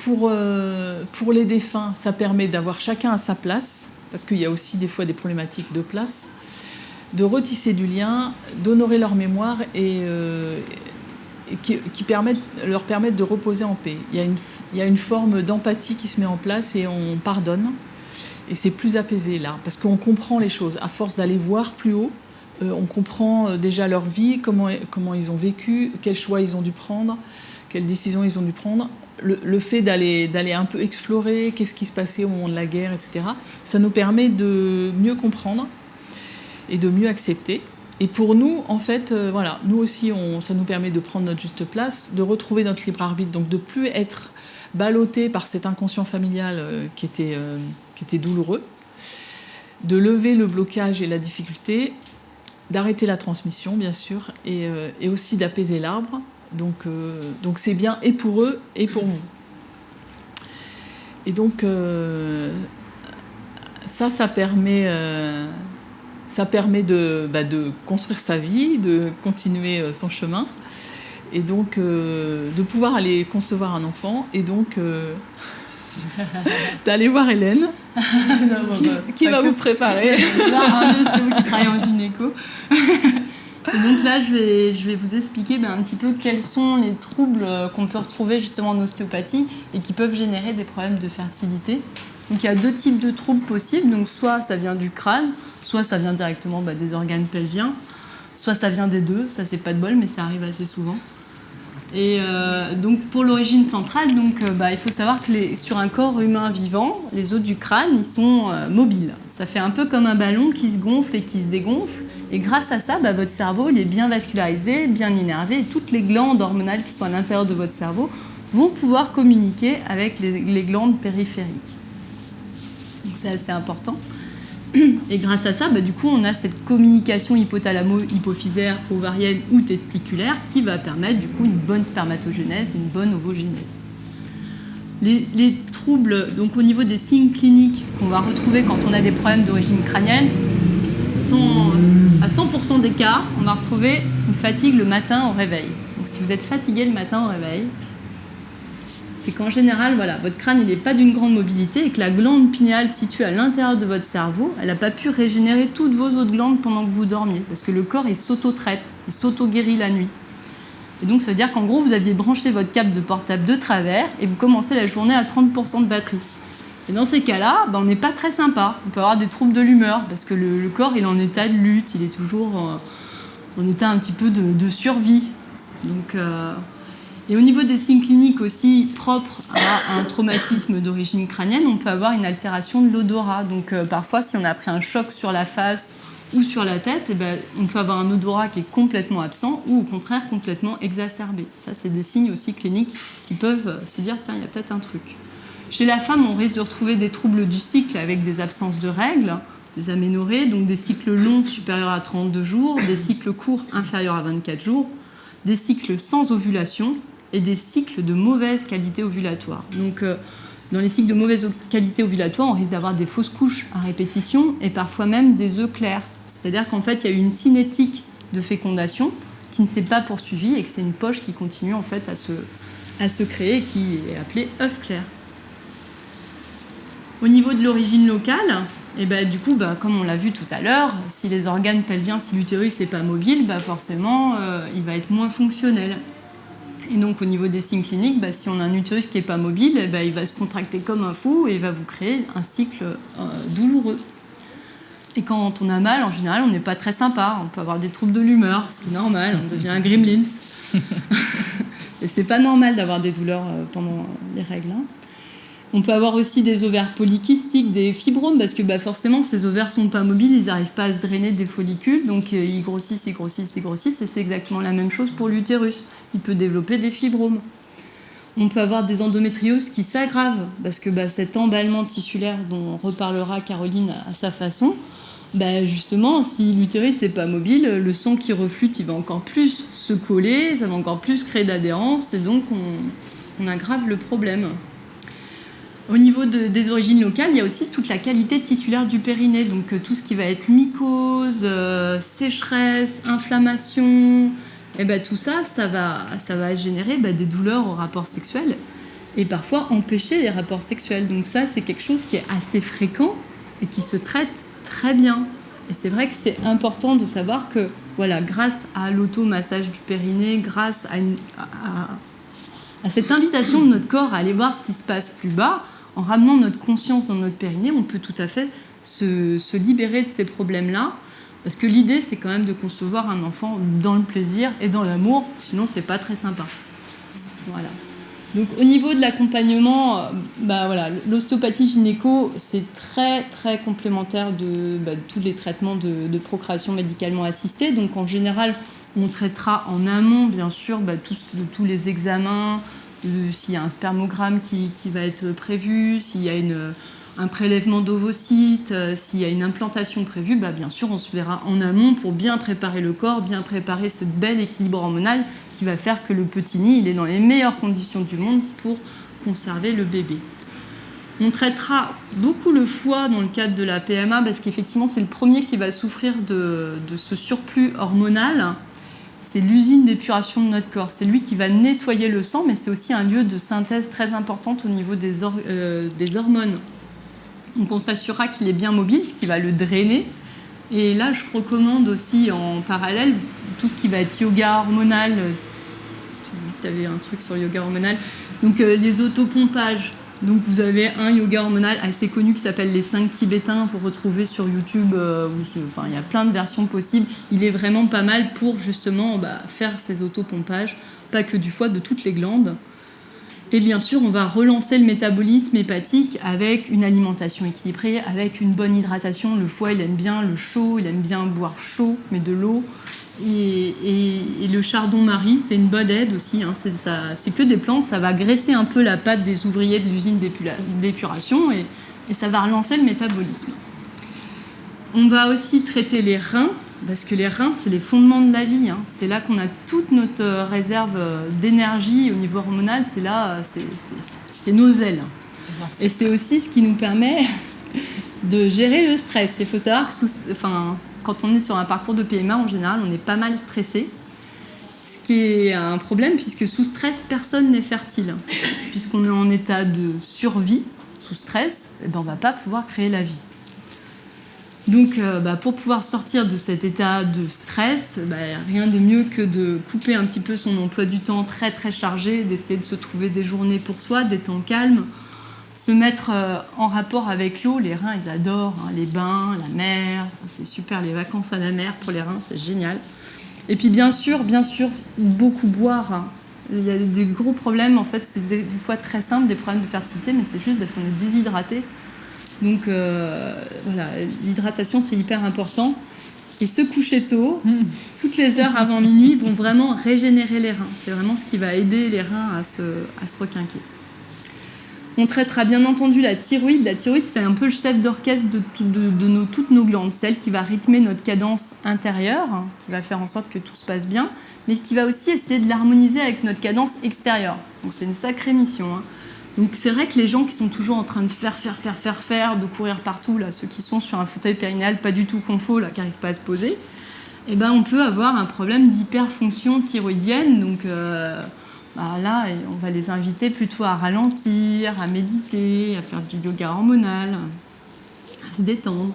pour les défunts, ça permet d'avoir chacun à sa place, parce qu'il y a aussi des fois des problématiques de place, de retisser du lien, d'honorer leur mémoire et qui leur permettent de reposer en paix. Il y a une forme d'empathie qui se met en place et on pardonne. Et c'est plus apaisé là, parce qu'on comprend les choses. À force d'aller voir plus haut, on comprend déjà leur vie, comment ils ont vécu, quels choix ils ont dû prendre, quelles décisions ils ont dû prendre. Le fait d'aller un peu explorer qu'est-ce qui se passait au moment de la guerre, etc., ça nous permet de mieux comprendre et de mieux accepter. Et pour nous, en fait, voilà, nous aussi, ça nous permet de prendre notre juste place, de retrouver notre libre arbitre, donc de ne plus être ballotté par cet inconscient familial qui était douloureux, de lever le blocage et la difficulté, d'arrêter la transmission, bien sûr, et aussi d'apaiser l'arbre. Donc c'est bien et pour eux et pour vous. Et donc ça permet de construire sa vie, de continuer son chemin, et donc de pouvoir aller concevoir un enfant, et donc d'aller voir Hélène, qui va vous préparer. Un ostéo qui travaille en gynéco. Et donc là, je vais vous expliquer un petit peu quels sont les troubles qu'on peut retrouver justement en ostéopathie et qui peuvent générer des problèmes de fertilité. Donc il y a 2 types de troubles possibles. Donc soit ça vient du crâne, soit ça vient directement des organes pelviens, soit ça vient des deux. Ça, c'est pas de bol, mais ça arrive assez souvent. Et donc pour l'origine centrale, il faut savoir que sur un corps humain vivant, les os du crâne, ils sont mobiles. Ça fait un peu comme un ballon qui se gonfle et qui se dégonfle. Et grâce à ça, votre cerveau il est bien vascularisé, bien innervé, et toutes les glandes hormonales qui sont à l'intérieur de votre cerveau vont pouvoir communiquer avec les glandes périphériques. Donc c'est assez important. Et grâce à ça, du coup, on a cette communication hypothalamo-hypophysaire, ovarienne ou testiculaire qui va permettre du coup une bonne spermatogénèse et une bonne ovogénèse. Les troubles, donc au niveau des signes cliniques qu'on va retrouver quand on a des problèmes d'origine crânienne, à 100% des cas, on va retrouver une fatigue le matin au réveil. Donc si vous êtes fatigué le matin au réveil, c'est qu'en général, voilà, votre crâne n'est pas d'une grande mobilité et que la glande pinéale située à l'intérieur de votre cerveau, elle n'a pas pu régénérer toutes vos autres glandes pendant que vous dormiez. Parce que le corps, il s'auto-traite, il s'auto-guérit la nuit. Et donc ça veut dire qu'en gros, vous aviez branché votre câble de portable de travers et vous commencez la journée à 30% de batterie. Et dans ces cas-là, on n'est pas très sympa. On peut avoir des troubles de l'humeur parce que le corps, il est en état de lutte, il est toujours en état un petit peu de survie. Donc... Et au niveau des signes cliniques aussi propres à un traumatisme d'origine crânienne, on peut avoir une altération de l'odorat. Donc parfois, si on a pris un choc sur la face ou sur la tête, on peut avoir un odorat qui est complètement absent ou au contraire complètement exacerbé. Ça, c'est des signes aussi cliniques qui peuvent se dire, tiens, il y a peut-être un truc. Chez la femme, on risque de retrouver des troubles du cycle avec des absences de règles, des aménorrhées, donc des cycles longs supérieurs à 32 jours, des cycles courts inférieurs à 24 jours, des cycles sans ovulation, et des cycles de mauvaise qualité ovulatoire. Donc, dans les cycles de mauvaise qualité ovulatoire, on risque d'avoir des fausses couches à répétition et parfois même des œufs clairs. C'est-à-dire qu'en fait, il y a eu une cinétique de fécondation qui ne s'est pas poursuivie et que c'est une poche qui continue en fait à se créer et qui est appelée œuf clair. Au niveau de l'origine locale, et du coup, comme on l'a vu tout à l'heure, si les organes pelviens, si l'utérus n'est pas mobile, forcément, il va être moins fonctionnel. Et donc, au niveau des signes cliniques, si on a un utérus qui n'est pas mobile, il va se contracter comme un fou et il va vous créer un cycle douloureux. Et quand on a mal, en général, on n'est pas très sympa. On peut avoir des troubles de l'humeur, ce qui est normal. On devient un gremlins. Et c'est pas normal d'avoir des douleurs pendant les règles. On peut avoir aussi des ovaires polykystiques, des fibromes, parce que forcément, ces ovaires ne sont pas mobiles, ils n'arrivent pas à se drainer des follicules, donc ils grossissent, ils grossissent, ils grossissent, et c'est exactement la même chose pour l'utérus. Il peut développer des fibromes. On peut avoir des endométrioses qui s'aggravent, parce que cet emballement tissulaire dont reparlera Caroline à sa façon, justement, si l'utérus n'est pas mobile, le sang qui reflute, il va encore plus se coller, ça va encore plus créer d'adhérence, et donc on aggrave le problème. Au niveau des origines locales, il y a aussi toute la qualité tissulaire du périnée, donc tout ce qui va être mycose, sécheresse, inflammation, et tout ça va générer des douleurs au rapport sexuel et parfois empêcher les rapports sexuels. Donc ça, c'est quelque chose qui est assez fréquent et qui se traite très bien. Et c'est vrai que c'est important de savoir que, voilà, grâce à l'automassage du périnée, grâce à cette invitation de notre corps à aller voir ce qui se passe plus bas, en ramenant notre conscience dans notre périnée, on peut tout à fait se libérer de ces problèmes-là. Parce que l'idée, c'est quand même de concevoir un enfant dans le plaisir et dans l'amour, sinon c'est pas très sympa. Voilà. Donc au niveau de l'accompagnement, l'ostéopathie gynéco, c'est très très complémentaire de tous les traitements de procréation médicalement assistée. Donc en général, on traitera en amont, bien sûr, tous les examens, s'il y a un spermogramme qui va être prévu, s'il y a un prélèvement d'ovocytes, s'il y a une implantation prévue, bien sûr, on se verra en amont pour bien préparer le corps, bien préparer ce bel équilibre hormonal qui va faire que le petit nid, il est dans les meilleures conditions du monde pour conserver le bébé. On traitera beaucoup le foie dans le cadre de la PMA parce qu'effectivement, c'est le premier qui va souffrir de ce surplus hormonal. C'est l'usine d'épuration de notre corps. C'est lui qui va nettoyer le sang, mais c'est aussi un lieu de synthèse très importante au niveau des hormones. Donc on s'assurera qu'il est bien mobile, ce qui va le drainer. Et là, je recommande aussi en parallèle tout ce qui va être yoga hormonal. J'ai vu que tu avais un truc sur le yoga hormonal. Donc les autopompages. Donc vous avez un yoga hormonal assez connu qui s'appelle les 5 Tibétains, pour retrouver sur YouTube. Il y a plein de versions possibles. Il est vraiment pas mal pour justement faire ces autopompages, pas que du foie, de toutes les glandes. Et bien sûr, on va relancer le métabolisme hépatique avec une alimentation équilibrée, avec une bonne hydratation. Le foie, il aime bien le chaud, il aime bien boire chaud, mais de l'eau. Et le chardon-marie, c'est une bonne aide aussi. C'est que des plantes, ça va graisser un peu la pâte des ouvriers de l'usine d'épuration et ça va relancer le métabolisme. On va aussi traiter les reins, parce que les reins, c'est les fondements de la vie. C'est là qu'on a toute notre réserve d'énergie au niveau hormonal. C'est là, c'est nos ailes. Et c'est aussi ce qui nous permet de gérer le stress. Il faut savoir que quand on est sur un parcours de PMA, en général, on est pas mal stressé. Ce qui est un problème, puisque sous stress, personne n'est fertile. Puisqu'on est en état de survie, sous stress, eh ben, on ne va pas pouvoir créer la vie. Donc, pour pouvoir sortir de cet état de stress, rien de mieux que de couper un petit peu son emploi du temps très très chargé, d'essayer de se trouver des journées pour soi, des temps calmes, se mettre en rapport avec l'eau. Les reins, ils adorent, hein, les bains, la mer, ça, c'est super, les vacances à la mer pour les reins, c'est génial. Et puis bien sûr, beaucoup boire. Hein. Il y a des gros problèmes, en fait, c'est des fois très simple, des problèmes de fertilité, mais c'est juste parce qu'on est déshydraté. Donc voilà, l'hydratation, c'est hyper important. Et se coucher tôt, toutes les heures avant minuit, vont vraiment régénérer les reins. C'est vraiment ce qui va aider les reins à se requinquer. On traitera bien entendu la thyroïde. La thyroïde, c'est un peu le chef d'orchestre de toutes nos glandes. C'est elle qui va rythmer notre cadence intérieure, hein, qui va faire en sorte que tout se passe bien, mais qui va aussi essayer de l'harmoniser avec notre cadence extérieure. Donc c'est une sacrée mission. Hein. Donc c'est vrai que les gens qui sont toujours en train de faire, de courir partout, là, ceux qui sont sur un fauteuil périnéal pas du tout confort, là, qui n'arrivent pas à se poser, eh ben, on peut avoir un problème d'hyperfonction thyroïdienne. Donc là, on va les inviter plutôt à ralentir, à méditer, à faire du yoga hormonal, à se détendre.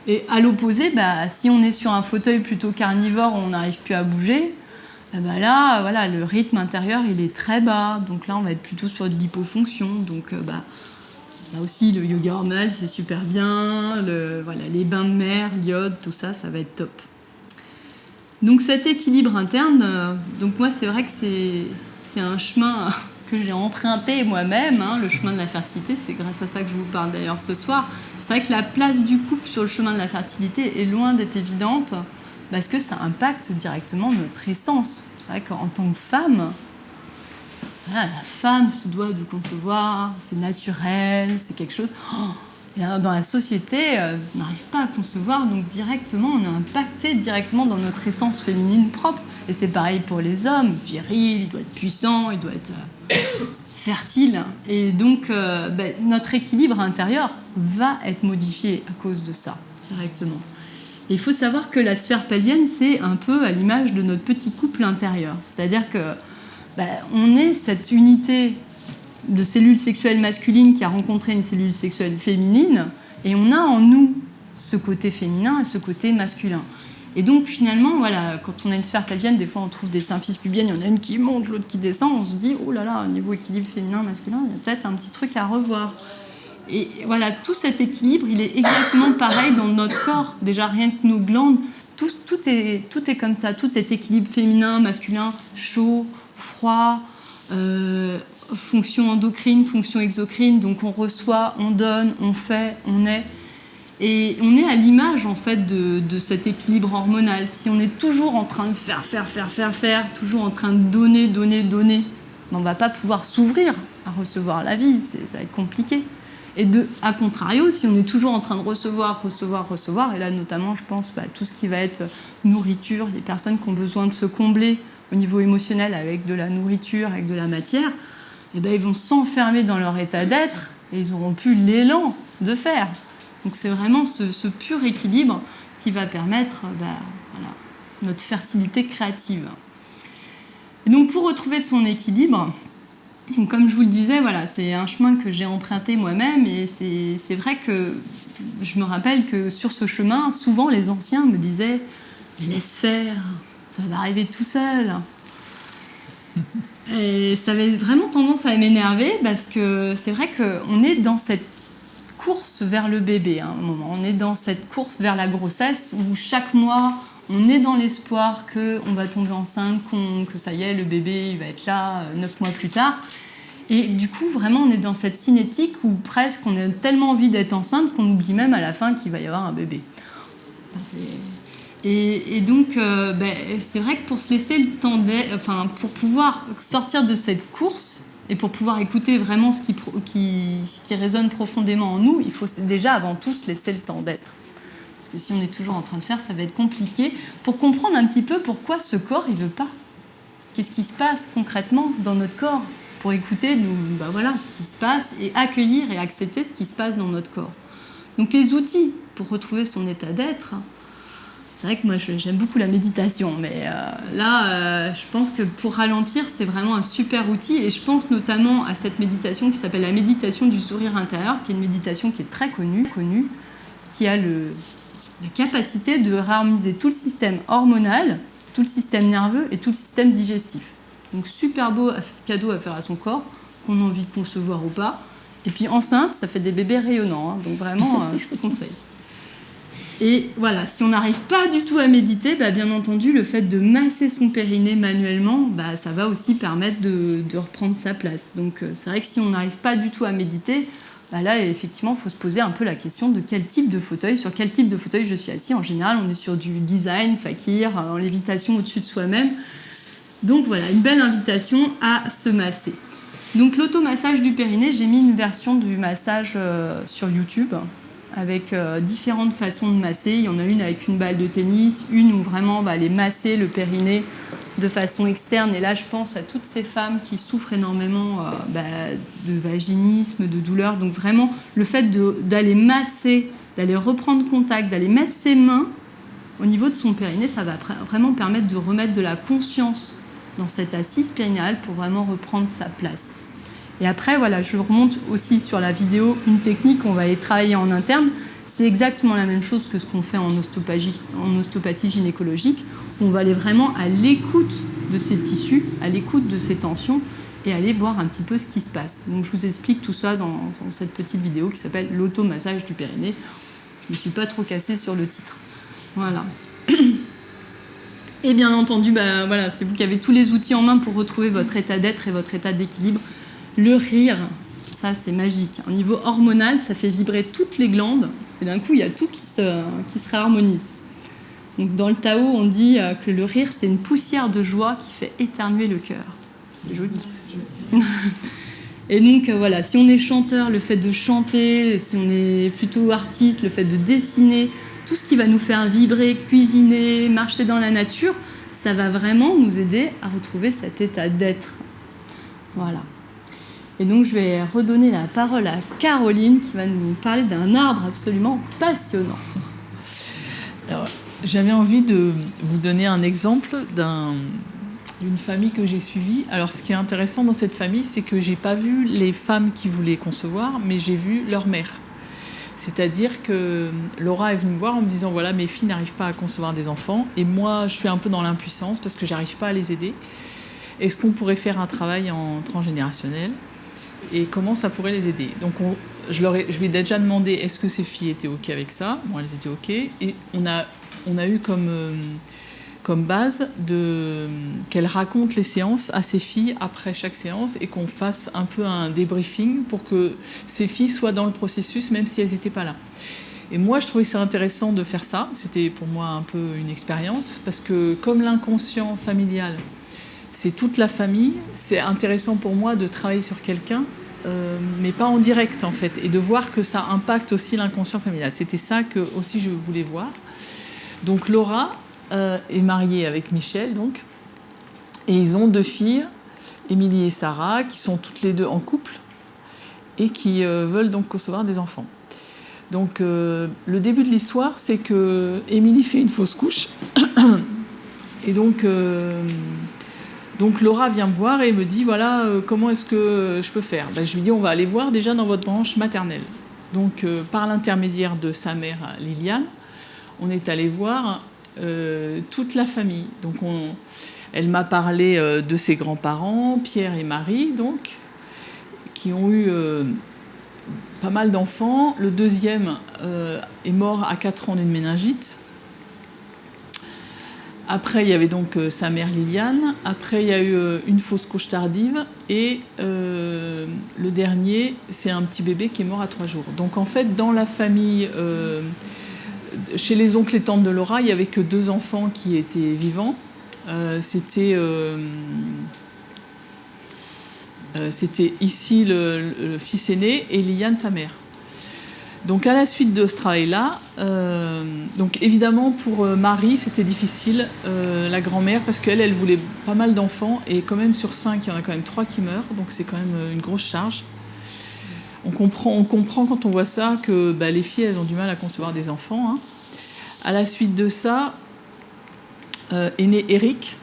Et à l'opposé, si on est sur un fauteuil plutôt carnivore où on n'arrive plus à bouger, là, voilà, le rythme intérieur, il est très bas. Donc là, on va être plutôt sur de l'hypofonction. Donc là aussi, le yoga hormonal, c'est super bien. Les bains de mer, l'iode, tout ça, ça va être top. Donc cet équilibre interne, donc moi, c'est vrai que c'est un chemin que j'ai emprunté moi-même. Hein, le chemin de la fertilité, c'est grâce à ça que je vous parle d'ailleurs ce soir. C'est vrai que la place du couple sur le chemin de la fertilité est loin d'être évidente, parce que ça impacte directement notre essence. C'est vrai qu'en tant que femme, la femme se doit de concevoir, c'est naturel, c'est quelque chose... Et dans la société, on n'arrive pas à concevoir, donc directement, on est impacté directement dans notre essence féminine propre. Et c'est pareil pour les hommes, viril, il doit être puissant, il doit être fertile. Et donc, notre équilibre intérieur va être modifié à cause de ça, directement. Il faut savoir que la sphère pelvienne, c'est un peu à l'image de notre petit couple intérieur. C'est-à-dire que on est cette unité de cellules sexuelles masculines qui a rencontré une cellule sexuelle féminine, et on a en nous ce côté féminin et ce côté masculin. Et donc finalement, voilà, quand on a une sphère pelvienne, des fois on trouve des symphyses pubiennes, il y en a une qui monte, l'autre qui descend, on se dit oh là là, au niveau équilibre féminin-masculin, il y a peut-être un petit truc à revoir. Et voilà, tout cet équilibre, il est exactement pareil dans notre corps. Déjà, rien que nos glandes, tout est comme ça. Tout est équilibre féminin, masculin, chaud, froid, fonction endocrine, fonction exocrine. Donc on reçoit, on donne, on fait, on est. Et on est à l'image, en fait, de cet équilibre hormonal. Si on est toujours en train de faire, toujours en train de donner, on ne va pas pouvoir s'ouvrir à recevoir la vie. Ça va être compliqué. Et à contrario, si on est toujours en train de recevoir, et là notamment je pense tout ce qui va être nourriture, les personnes qui ont besoin de se combler au niveau émotionnel avec de la nourriture, avec de la matière, ils vont s'enfermer dans leur état d'être et ils n'auront plus l'élan de faire. Donc c'est vraiment ce pur équilibre qui va permettre notre fertilité créative. Et donc pour retrouver son équilibre, donc, comme je vous le disais, voilà, c'est un chemin que j'ai emprunté moi-même, et c'est vrai que je me rappelle que sur ce chemin, souvent les anciens me disaient « laisse faire, ça va arriver tout seul ». Et ça avait vraiment tendance à m'énerver, parce que c'est vrai qu'on est dans cette course vers le bébé, à un moment. On est dans cette course vers la grossesse, où chaque mois, on est dans l'espoir qu'on va tomber enceinte, que ça y est, le bébé il va être là 9 mois plus tard. Et du coup, vraiment, on est dans cette cinétique où presque on a tellement envie d'être enceinte qu'on oublie même à la fin qu'il va y avoir un bébé. Et donc, c'est vrai que pour se laisser le temps pour pouvoir sortir de cette course et pour pouvoir écouter vraiment ce qui résonne profondément en nous, il faut déjà avant tout se laisser le temps d'être. Parce que si on est toujours en train de faire, ça va être compliqué pour comprendre un petit peu pourquoi ce corps, il ne veut pas. Qu'est-ce qui se passe concrètement dans notre corps pour écouter ce qui se passe et accueillir et accepter ce qui se passe dans notre corps. Donc les outils pour retrouver son état d'être, C'est vrai que moi, j'aime beaucoup la méditation, mais là, je pense que pour ralentir, c'est vraiment un super outil. Et je pense notamment à cette méditation qui s'appelle la méditation du sourire intérieur, qui est une méditation qui est très connue qui a la capacité de réharmoniser tout le système hormonal, tout le système nerveux et tout le système digestif. Donc super beau cadeau à faire à son corps, qu'on a envie de concevoir ou pas. Et puis enceinte, ça fait des bébés rayonnants, hein, donc vraiment, je vous conseille. Et voilà, si on n'arrive pas du tout à méditer, bien entendu, le fait de masser son périnée manuellement, ça va aussi permettre de reprendre sa place. Donc c'est vrai que si on n'arrive pas du tout à méditer, là, effectivement, il faut se poser un peu la question de sur quel type de fauteuil je suis assis. En général, on est sur du design, fakir, en lévitation au-dessus de soi-même. Donc voilà, une belle invitation à se masser. Donc l'automassage du périnée, j'ai mis une version du massage sur YouTube avec différentes façons de masser. Il y en a une avec une balle de tennis, une où vraiment on va aller masser le périnée de façon externe. Et là, je pense à toutes ces femmes qui souffrent énormément de vaginisme, de douleur. Donc vraiment, le fait d'aller masser, d'aller reprendre contact, d'aller mettre ses mains au niveau de son périnée, ça va vraiment permettre de remettre de la conscience dans cette assise périnéale pour vraiment reprendre sa place. Et après, voilà, je remonte aussi sur la vidéo une technique qu'on va aller travailler en interne. C'est exactement la même chose que ce qu'on fait en ostéopathie gynécologique. On va aller vraiment à l'écoute de ces tissus, à l'écoute de ces tensions et aller voir un petit peu ce qui se passe. Donc je vous explique tout ça dans cette petite vidéo qui s'appelle l'automassage du périnée. Je ne me suis pas trop cassée sur le titre. Voilà. Et bien entendu, voilà, c'est vous qui avez tous les outils en main pour retrouver votre état d'être et votre état d'équilibre. Le rire, ça c'est magique. Au niveau hormonal, ça fait vibrer toutes les glandes et d'un coup, il y a tout qui se réharmonise. Donc, dans le Tao, on dit que le rire, c'est une poussière de joie qui fait éternuer le cœur. C'est joli. Et donc, voilà, si on est chanteur, le fait de chanter, si on est plutôt artiste, le fait de dessiner, tout ce qui va nous faire vibrer, cuisiner, marcher dans la nature, ça va vraiment nous aider à retrouver cet état d'être. Voilà. Et donc, je vais redonner la parole à Caroline qui va nous parler d'un arbre absolument passionnant. Alors, j'avais envie de vous donner un exemple d'une famille que j'ai suivie. Alors, ce qui est intéressant dans cette famille, c'est que je n'ai pas vu les femmes qui voulaient concevoir, mais j'ai vu leur mère. C'est-à-dire que Laura est venue me voir en me disant « Voilà, mes filles n'arrivent pas à concevoir des enfants, et moi, je suis un peu dans l'impuissance parce que je n'arrive pas à les aider. Est-ce qu'on pourrait faire un travail en transgénérationnel ? Et comment ça pourrait les aider ?» Donc, je lui ai déjà demandé est-ce que ces filles étaient OK avec ça. Bon, elles étaient OK. Et on a eu comme base qu'elle raconte les séances à ses filles après chaque séance et qu'on fasse un peu un débriefing pour que ces filles soient dans le processus, même si elles n'étaient pas là. Et moi, je trouvais ça intéressant de faire ça. C'était pour moi un peu une expérience parce que comme l'inconscient familial, c'est toute la famille, c'est intéressant pour moi de travailler sur quelqu'un, mais pas en direct en fait, et de voir que ça impacte aussi l'inconscient familial. C'était ça que aussi je voulais voir. Donc Laura est mariée avec Michel, donc, et ils ont 2 filles, Émilie et Sarah, qui sont toutes les 2 en couple et qui veulent donc concevoir des enfants. Donc le début de l'histoire, c'est que Émilie fait une fausse couche, et donc Laura vient me voir et me dit voilà, comment est-ce que je peux faire ? Je lui dis on va aller voir déjà dans votre branche maternelle. Donc par l'intermédiaire de sa mère Liliane, on est allé voir toute la famille. Donc elle m'a parlé de ses grands-parents, Pierre et Marie, donc, qui ont eu pas mal d'enfants. Le deuxième est mort à 4 ans d'une méningite. Après, il y avait donc sa mère Liliane. Après, il y a eu une fausse couche tardive. Et le dernier, c'est un petit bébé qui est mort à 3 jours. Donc en fait, dans la famille, chez les oncles et tantes de Laura, il n'y avait que 2 enfants qui étaient vivants. C'était ici le fils aîné et Liliane, sa mère. Donc à la suite de ce travail-là, donc évidemment pour Marie, c'était difficile, la grand-mère, parce qu'elle voulait pas mal d'enfants, et quand même sur 5, il y en a quand même 3 qui meurent, donc c'est quand même une grosse charge. On comprend quand on voit ça que les filles, elles ont du mal à concevoir des enfants. Hein. À la suite de ça, est né Eric.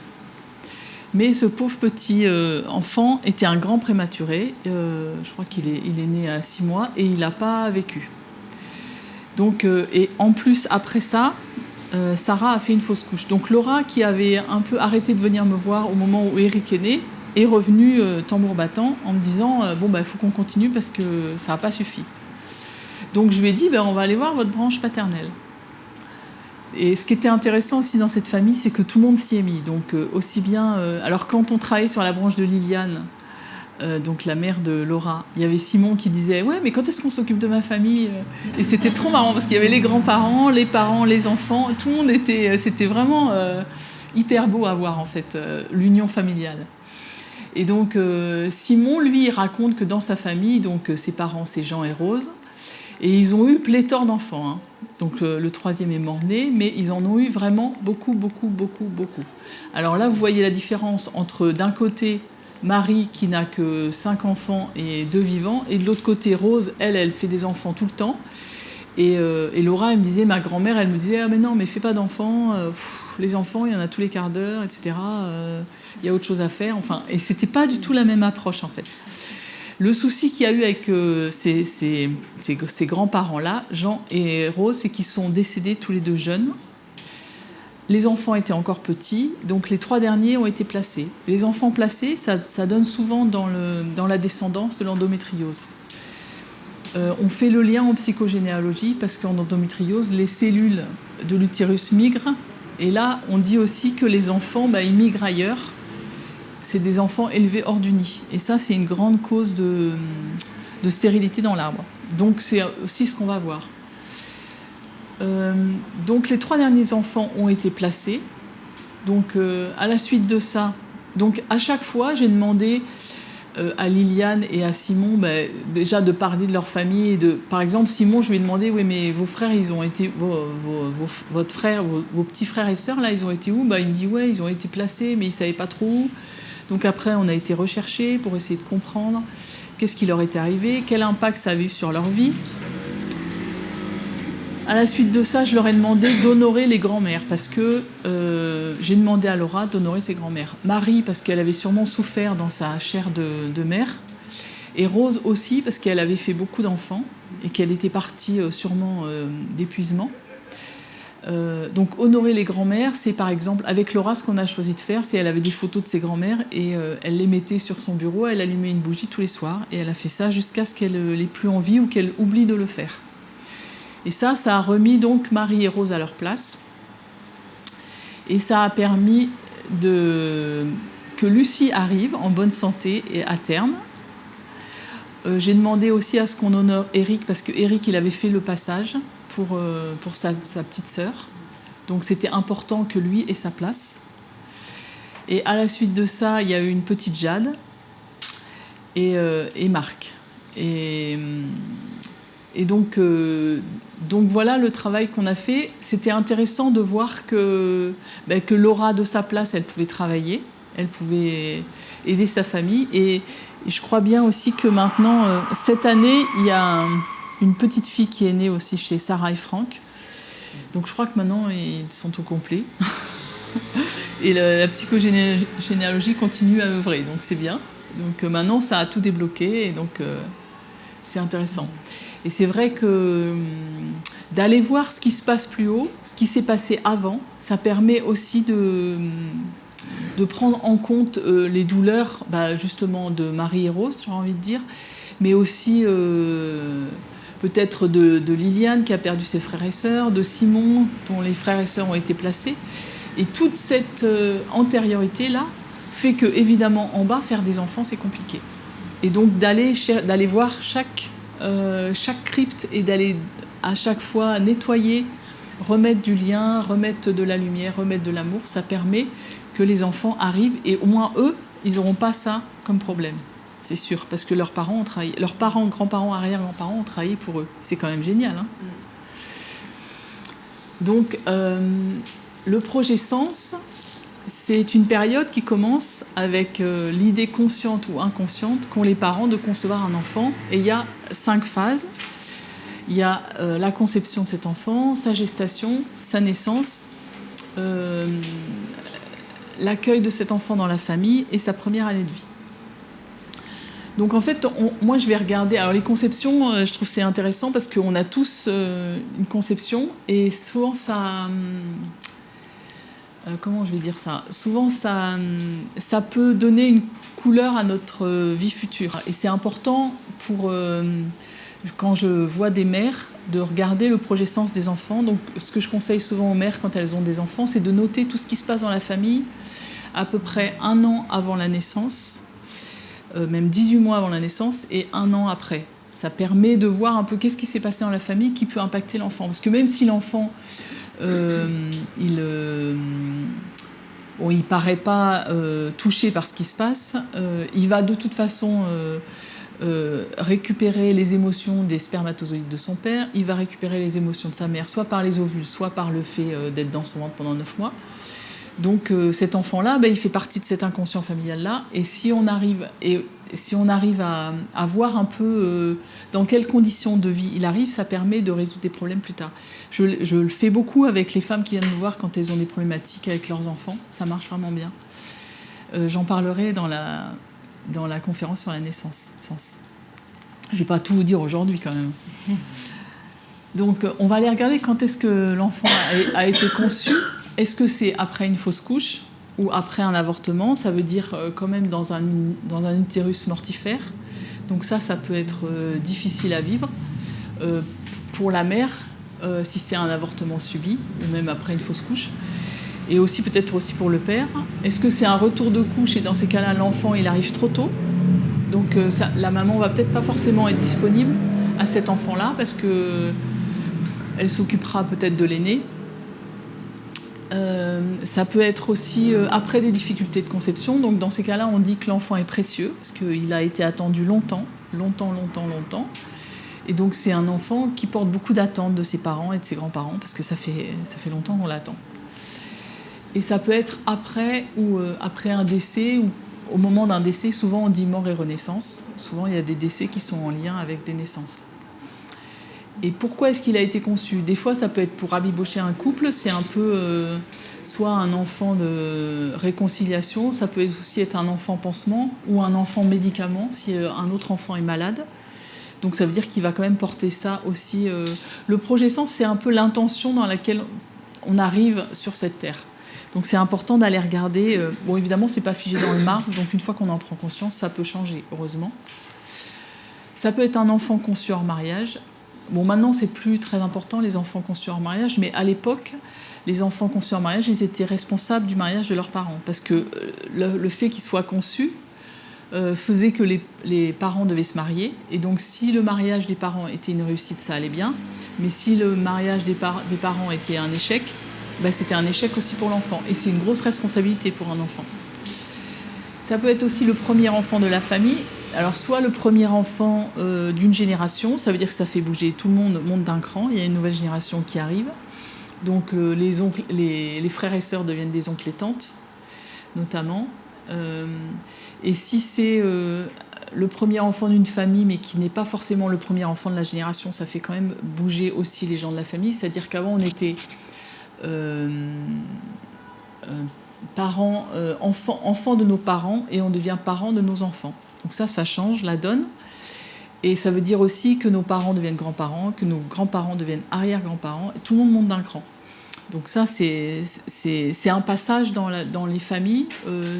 Mais ce pauvre petit enfant était un grand prématuré. Je crois qu'il est né à 6 mois et il n'a pas vécu. Donc, et en plus, après ça, Sarah a fait une fausse couche. Donc Laura, qui avait un peu arrêté de venir me voir au moment où Eric est né, est revenue tambour battant en me disant il faut qu'on continue parce que ça n'a pas suffi. Donc je lui ai dit on va aller voir votre branche paternelle. Et ce qui était intéressant aussi dans cette famille, c'est que tout le monde s'y est mis. Donc aussi bien... alors quand on travaillait sur la branche de Liliane, donc la mère de Laura, il y avait Simon qui disait « Ouais, mais quand est-ce qu'on s'occupe de ma famille ?» Et c'était trop marrant parce qu'il y avait les grands-parents, les parents, les enfants, tout le monde était... C'était vraiment hyper beau à voir en fait, l'union familiale. Et donc Simon, lui, il raconte que dans sa famille, donc ses parents, c'est Jean et Rose, et ils ont eu pléthore d'enfants, hein. Donc le troisième est mort-né, mais ils en ont eu vraiment beaucoup. Alors là, vous voyez la différence entre d'un côté Marie qui n'a que 5 enfants et 2 vivants, et de l'autre côté Rose, elle fait des enfants tout le temps. Et Laura, elle me disait, ma grand-mère, elle me disait ah mais non, mais fais pas d'enfants, les enfants, il y en a tous les quarts d'heure, etc. Il y a autre chose à faire. Enfin, et c'était pas du tout la même approche en fait. Le souci qu'il y a eu avec ces grands-parents-là, Jean et Rose, c'est qu'ils sont décédés tous les deux jeunes. Les enfants étaient encore petits, donc les 3 derniers ont été placés. Les enfants placés, ça donne souvent dans la descendance de l'endométriose. On fait le lien en psychogénéalogie parce qu'en endométriose, les cellules de l'utérus migrent. Et là, on dit aussi que les enfants, ils migrent ailleurs. C'est des enfants élevés hors du nid. Et ça, c'est une grande cause de stérilité dans l'arbre. Donc, c'est aussi ce qu'on va voir. Donc, les 3 derniers enfants ont été placés. Donc, à la suite de ça, donc à chaque fois, j'ai demandé à Liliane et à Simon, déjà de parler de leur famille. Et par exemple, Simon, je lui ai demandé, oui, mais vos frères, ils ont été, votre frère, vos petits frères et sœurs, là, ils ont été où? Il me dit, ouais, ils ont été placés, mais ils ne savaient pas trop où. Donc après, on a été rechercher pour essayer de comprendre qu'est-ce qui leur était arrivé, quel impact ça avait eu sur leur vie. À la suite de ça, je leur ai demandé d'honorer les grands-mères, parce que j'ai demandé à Laura d'honorer ses grands-mères. Marie, parce qu'elle avait sûrement souffert dans sa chair de mère, et Rose aussi, parce qu'elle avait fait beaucoup d'enfants, et qu'elle était partie sûrement d'épuisement. Donc honorer les grands-mères, c'est par exemple, avec Laura, ce qu'on a choisi de faire, c'est elle avait des photos de ses grands-mères, et elle les mettait sur son bureau, elle allumait une bougie tous les soirs, et elle a fait ça jusqu'à ce qu'elle n'ait plus envie ou qu'elle oublie de le faire. Et ça a remis donc Marie et Rose à leur place. Et ça a permis que Lucie arrive en bonne santé et à terme. J'ai demandé aussi à ce qu'on honore Eric, parce que Eric, il avait fait le passage pour sa petite sœur. Donc c'était important que lui ait sa place. Et à la suite de ça, il y a eu une petite Jade et Marc. Et donc voilà le travail qu'on a fait. C'était intéressant de voir que Laura, de sa place, elle pouvait travailler, elle pouvait aider sa famille. Et je crois bien aussi que maintenant, cette année, il y a une petite fille qui est née aussi chez Sarah et Franck. Donc je crois que maintenant, ils sont au complet. Et la psychogénéalogie continue à œuvrer, donc c'est bien. Donc maintenant, ça a tout débloqué, et donc c'est intéressant. Et c'est vrai que d'aller voir ce qui se passe plus haut, ce qui s'est passé avant, ça permet aussi de prendre en compte les douleurs, justement, de Marie et Rose, j'ai envie de dire, mais aussi peut-être de Liliane qui a perdu ses frères et sœurs, de Simon dont les frères et sœurs ont été placés. Et toute cette antériorité-là fait que, évidemment, en bas, faire des enfants, c'est compliqué. Et donc d'aller voir chaque crypte et d'aller à chaque fois nettoyer, remettre du lien, remettre de la lumière, remettre de l'amour, ça permet que les enfants arrivent, et au moins eux, ils n'auront pas ça comme problème, c'est sûr, parce que leurs parents ont travaillé, leurs parents, grands-parents, arrière-grands-parents ont travaillé pour eux. C'est quand même génial, hein. Donc le projet Sens, c'est une période qui commence avec l'idée consciente ou inconsciente qu'ont les parents de concevoir un enfant. Et il y a 5 phases. Il y a la conception de cet enfant, sa gestation, sa naissance, l'accueil de cet enfant dans la famille et sa première année de vie. Donc en fait, moi je vais regarder. Alors les conceptions, je trouve c'est intéressant parce qu'on a tous une conception et souvent ça. Comment je vais dire ça ? Souvent ça peut donner une couleur à notre vie future. Et c'est important pour, quand je vois des mères, de regarder le projet-sens des enfants. Donc ce que je conseille souvent aux mères quand elles ont des enfants, c'est de noter tout ce qui se passe dans la famille à peu près 1 an avant la naissance. Même 18 mois avant la naissance et 1 an après. Ça permet de voir un peu qu'est-ce qui s'est passé dans la famille qui peut impacter l'enfant. Parce que même si l'enfant, il paraît pas touché par ce qui se passe, il va de toute façon récupérer les émotions des spermatozoïdes de son père, il va récupérer les émotions de sa mère, soit par les ovules, soit par le fait d'être dans son ventre pendant 9 mois. Donc cet enfant-là, il fait partie de cet inconscient familial-là. Et si on arrive à voir un peu dans quelles conditions de vie il arrive, ça permet de résoudre des problèmes plus tard. Je le fais beaucoup avec les femmes qui viennent me voir quand elles ont des problématiques avec leurs enfants. Ça marche vraiment bien. J'en parlerai dans la conférence sur la naissance. Je ne vais pas tout vous dire aujourd'hui quand même. Donc on va aller regarder quand est-ce que l'enfant a été conçu. Est-ce que c'est après une fausse couche ou après un avortement ? Ça veut dire quand même dans un utérus mortifère. Donc ça peut être difficile à vivre. Pour la mère, si c'est un avortement subi, ou même après une fausse couche. Et aussi peut-être aussi pour le père. Est-ce que c'est un retour de couche et dans ces cas-là, l'enfant il arrive trop tôt ? Donc la maman va peut-être pas forcément être disponible à cet enfant-là parce que elle s'occupera peut-être de l'aîné. Ça peut être aussi après des difficultés de conception. Donc dans ces cas-là, on dit que l'enfant est précieux parce qu'il a été attendu longtemps. Et donc c'est un enfant qui porte beaucoup d'attentes de ses parents et de ses grands-parents parce que ça fait longtemps qu'on l'attend. Et ça peut être après un décès ou au moment d'un décès. Souvent on dit mort et renaissance. Souvent il y a des décès qui sont en lien avec des naissances. Et pourquoi est-ce qu'il a été conçu ? Des fois, ça peut être pour rabibocher un couple, c'est un peu soit un enfant de réconciliation, ça peut aussi être un enfant pansement ou un enfant médicament si un autre enfant est malade. Donc ça veut dire qu'il va quand même porter ça aussi. Le projet-sens, c'est un peu l'intention dans laquelle on arrive sur cette terre. Donc c'est important d'aller regarder. Bon, évidemment, c'est pas figé dans le marbre, donc une fois qu'on en prend conscience, ça peut changer, heureusement. Ça peut être un enfant conçu hors mariage. Bon, maintenant, c'est plus très important, les enfants conçus hors mariage, mais à l'époque, les enfants conçus hors mariage, ils étaient responsables du mariage de leurs parents. Parce que le fait qu'ils soient conçus faisait que les parents devaient se marier. Et donc, si le mariage des parents était une réussite, ça allait bien. Mais si le mariage des parents était un échec, c'était un échec aussi pour l'enfant. Et c'est une grosse responsabilité pour un enfant. Ça peut être aussi le premier enfant de la famille. Alors, soit le premier enfant d'une génération, ça veut dire que ça fait bouger tout le monde monte d'un cran, il y a une nouvelle génération qui arrive. Donc, les frères et sœurs deviennent des oncles et tantes, notamment. Et si c'est le premier enfant d'une famille, mais qui n'est pas forcément le premier enfant de la génération, ça fait quand même bouger aussi les gens de la famille. C'est-à-dire qu'avant, on était parents, enfants de nos parents, et on devient parents de nos enfants. Donc ça change la donne. Et ça veut dire aussi que nos parents deviennent grands-parents, que nos grands-parents deviennent arrière-grands-parents, et tout le monde monte d'un cran. Donc ça, c'est un passage dans les familles,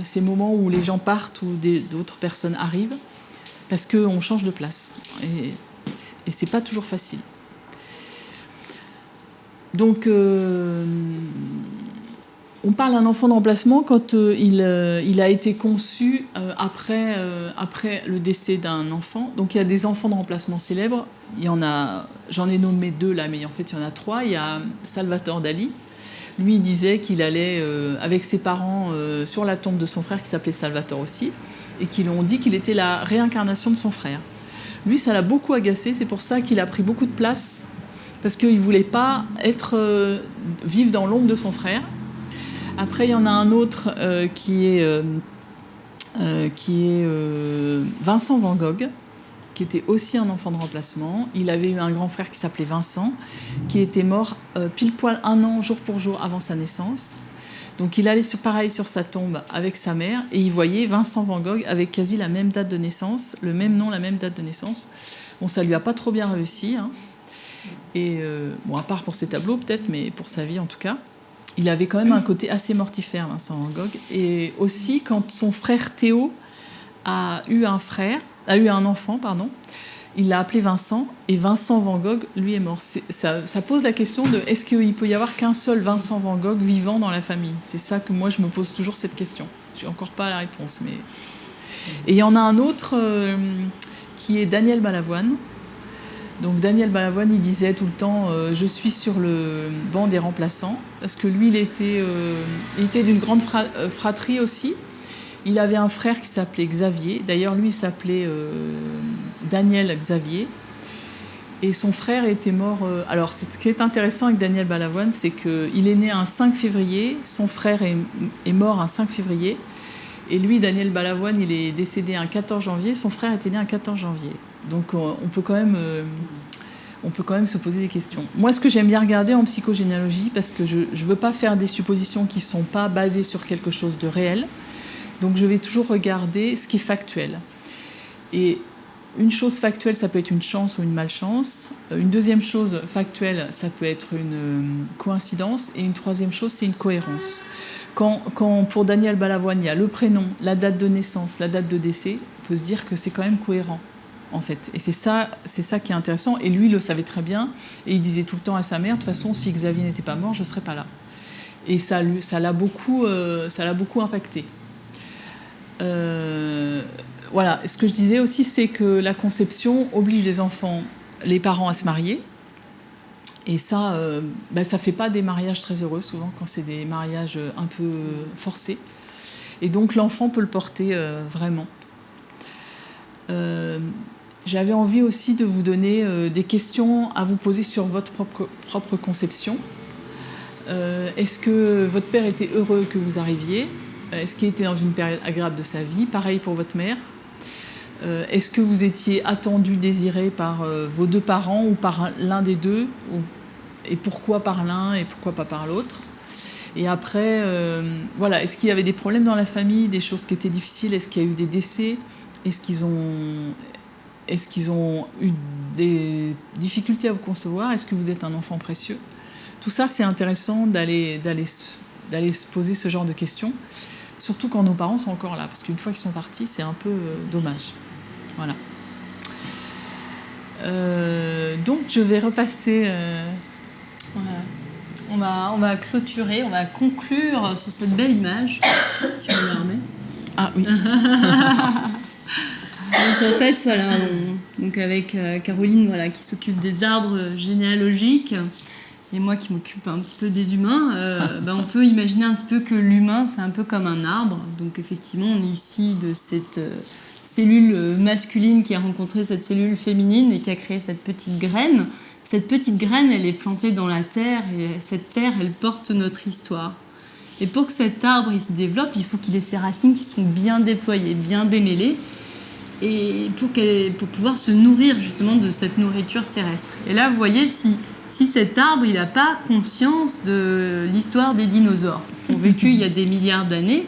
ces moments où les gens partent ou d'autres personnes arrivent, parce qu'on change de place. Et c'est pas toujours facile. Donc, on parle d'un enfant de remplacement quand il a été conçu après le décès d'un enfant. Donc il y a des enfants de remplacement célèbres. J'en ai nommé 2 là, mais en fait il y en a 3. Il y a Salvatore Dali. Lui, il disait qu'il allait avec ses parents sur la tombe de son frère qui s'appelait Salvatore aussi, et qui lui ont dit qu'il était la réincarnation de son frère. Lui, ça l'a beaucoup agacé. C'est pour ça qu'il a pris beaucoup de place, parce qu'il ne voulait pas vivre dans l'ombre de son frère. Après, il y en a un autre qui est Vincent Van Gogh, qui était aussi un enfant de remplacement. Il avait eu un grand frère qui s'appelait Vincent, qui était mort pile poil 1 an, jour pour jour, avant sa naissance. Donc il allait pareil sur sa tombe avec sa mère et il voyait Vincent Van Gogh avec quasi la même date de naissance, le même nom, la même date de naissance. Bon, ça lui a pas trop bien réussi, hein. Et bon, à part pour ses tableaux peut-être, mais pour sa vie en tout cas. Il avait quand même un côté assez mortifère, Vincent Van Gogh. Et aussi, quand son frère Théo a eu un enfant, il l'a appelé Vincent, et Vincent Van Gogh, lui, est mort. Ça pose la question de est-ce qu'il peut y avoir qu'un seul Vincent Van Gogh vivant dans la famille? C'est ça que moi, je me pose toujours cette question. Je n'ai encore pas la réponse. Mais... Et il y en a un autre qui est Daniel Balavoine. Donc Daniel Balavoine, il disait tout le temps je suis sur le banc des remplaçants, parce que lui, il était d'une grande fratrie aussi. Il avait un frère qui s'appelait Xavier. D'ailleurs, lui, il s'appelait Daniel Xavier. Et son frère était mort... Alors, ce qui est intéressant avec Daniel Balavoine, c'est qu'il est né un 5 février. Son frère est mort un 5 février. Et lui, Daniel Balavoine, il est décédé un 14 janvier. Son frère était né un 14 janvier. Donc, on peut quand même se poser des questions. Moi, ce que j'aime bien regarder en psychogénéalogie, parce que je ne veux pas faire des suppositions qui ne sont pas basées sur quelque chose de réel, donc je vais toujours regarder ce qui est factuel. Et une chose factuelle, ça peut être une chance ou une malchance. Une deuxième chose factuelle, ça peut être une coïncidence. Et une troisième chose, c'est une cohérence. Quand pour Daniel Balavoine, il y a le prénom, la date de naissance, la date de décès, on peut se dire que c'est quand même cohérent, en fait. Et c'est ça qui est intéressant. Et lui, il le savait très bien. Et il disait tout le temps à sa mère, de toute façon, si Xavier n'était pas mort, je ne serais pas là. Et ça l'a beaucoup impacté. Voilà. Ce que je disais aussi, c'est que la conception oblige les parents à se marier. Et ça, ça fait pas des mariages très heureux, souvent, quand c'est des mariages un peu forcés. Et donc, l'enfant peut le porter vraiment. J'avais envie aussi de vous donner des questions à vous poser sur votre propre conception. Est-ce que votre père était heureux que vous arriviez ? Est-ce qu'il était dans une période agréable de sa vie ? Pareil pour votre mère. Est-ce que vous étiez attendu, désiré par vos deux parents ou par l'un des deux ? Et pourquoi par l'un et pourquoi pas par l'autre ? Et après, voilà, est-ce qu'il y avait des problèmes dans la famille, des choses qui étaient difficiles ? Est-ce qu'il y a eu des décès ? Est-ce qu'ils ont eu des difficultés à vous concevoir ? Est-ce que vous êtes un enfant précieux ? Tout ça, c'est intéressant d'aller se poser ce genre de questions, surtout quand nos parents sont encore là, parce qu'une fois qu'ils sont partis, c'est un peu dommage. Voilà. Donc, je vais repasser... On va clôturer, on va conclure sur cette belle image. Tu me la remets ? Ah oui. Donc en fait, voilà, donc avec Caroline, voilà, qui s'occupe des arbres généalogiques, et moi qui m'occupe un petit peu des humains, on peut imaginer un petit peu que l'humain, c'est un peu comme un arbre. Donc effectivement, on est issu de cette cellule masculine qui a rencontré cette cellule féminine et qui a créé cette petite graine. Cette petite graine, elle est plantée dans la terre, et cette terre, elle porte notre histoire. Et pour que cet arbre il se développe, il faut qu'il ait ses racines qui sont bien déployées, bien démêlées, et pour pouvoir se nourrir justement de cette nourriture terrestre. Et là, vous voyez, si cet arbre, il n'a pas conscience de l'histoire des dinosaures qui ont vécu il y a des milliards d'années,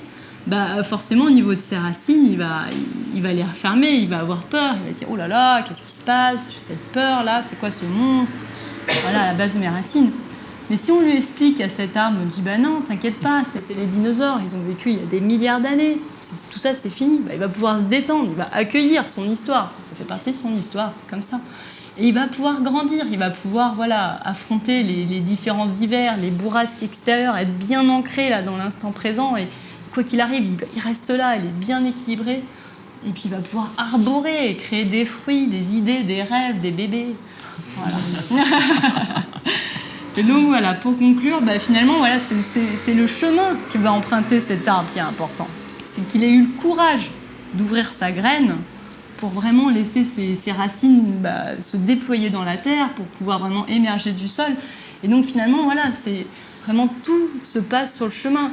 forcément, au niveau de ses racines, il va les refermer, il va avoir peur, il va dire « Oh là là, qu'est-ce qui se passe ? J'ai cette peur-là, c'est quoi ce monstre ?» Voilà, à la base de mes racines. Mais si on lui explique à cet arbre, on dit « Bah non, t'inquiète pas, c'était les dinosaures, ils ont vécu il y a des milliards d'années, tout ça c'est fini. » Il va pouvoir se détendre, il va accueillir son histoire, ça fait partie de son histoire, c'est comme ça. Et il va pouvoir grandir, il va pouvoir affronter les différents hivers, les bourrasques extérieures, être bien ancré là, dans l'instant présent. Et quoi qu'il arrive, il reste là, il est bien équilibré. Et puis il va pouvoir arborer, créer des fruits, des idées, des rêves, des bébés. Voilà. Et donc voilà, pour conclure, finalement, voilà, c'est le chemin que va emprunter cet arbre qui est important. C'est qu'il ait eu le courage d'ouvrir sa graine pour vraiment laisser ses racines se déployer dans la terre, pour pouvoir vraiment émerger du sol. Et donc finalement, voilà, c'est vraiment tout se passe sur le chemin.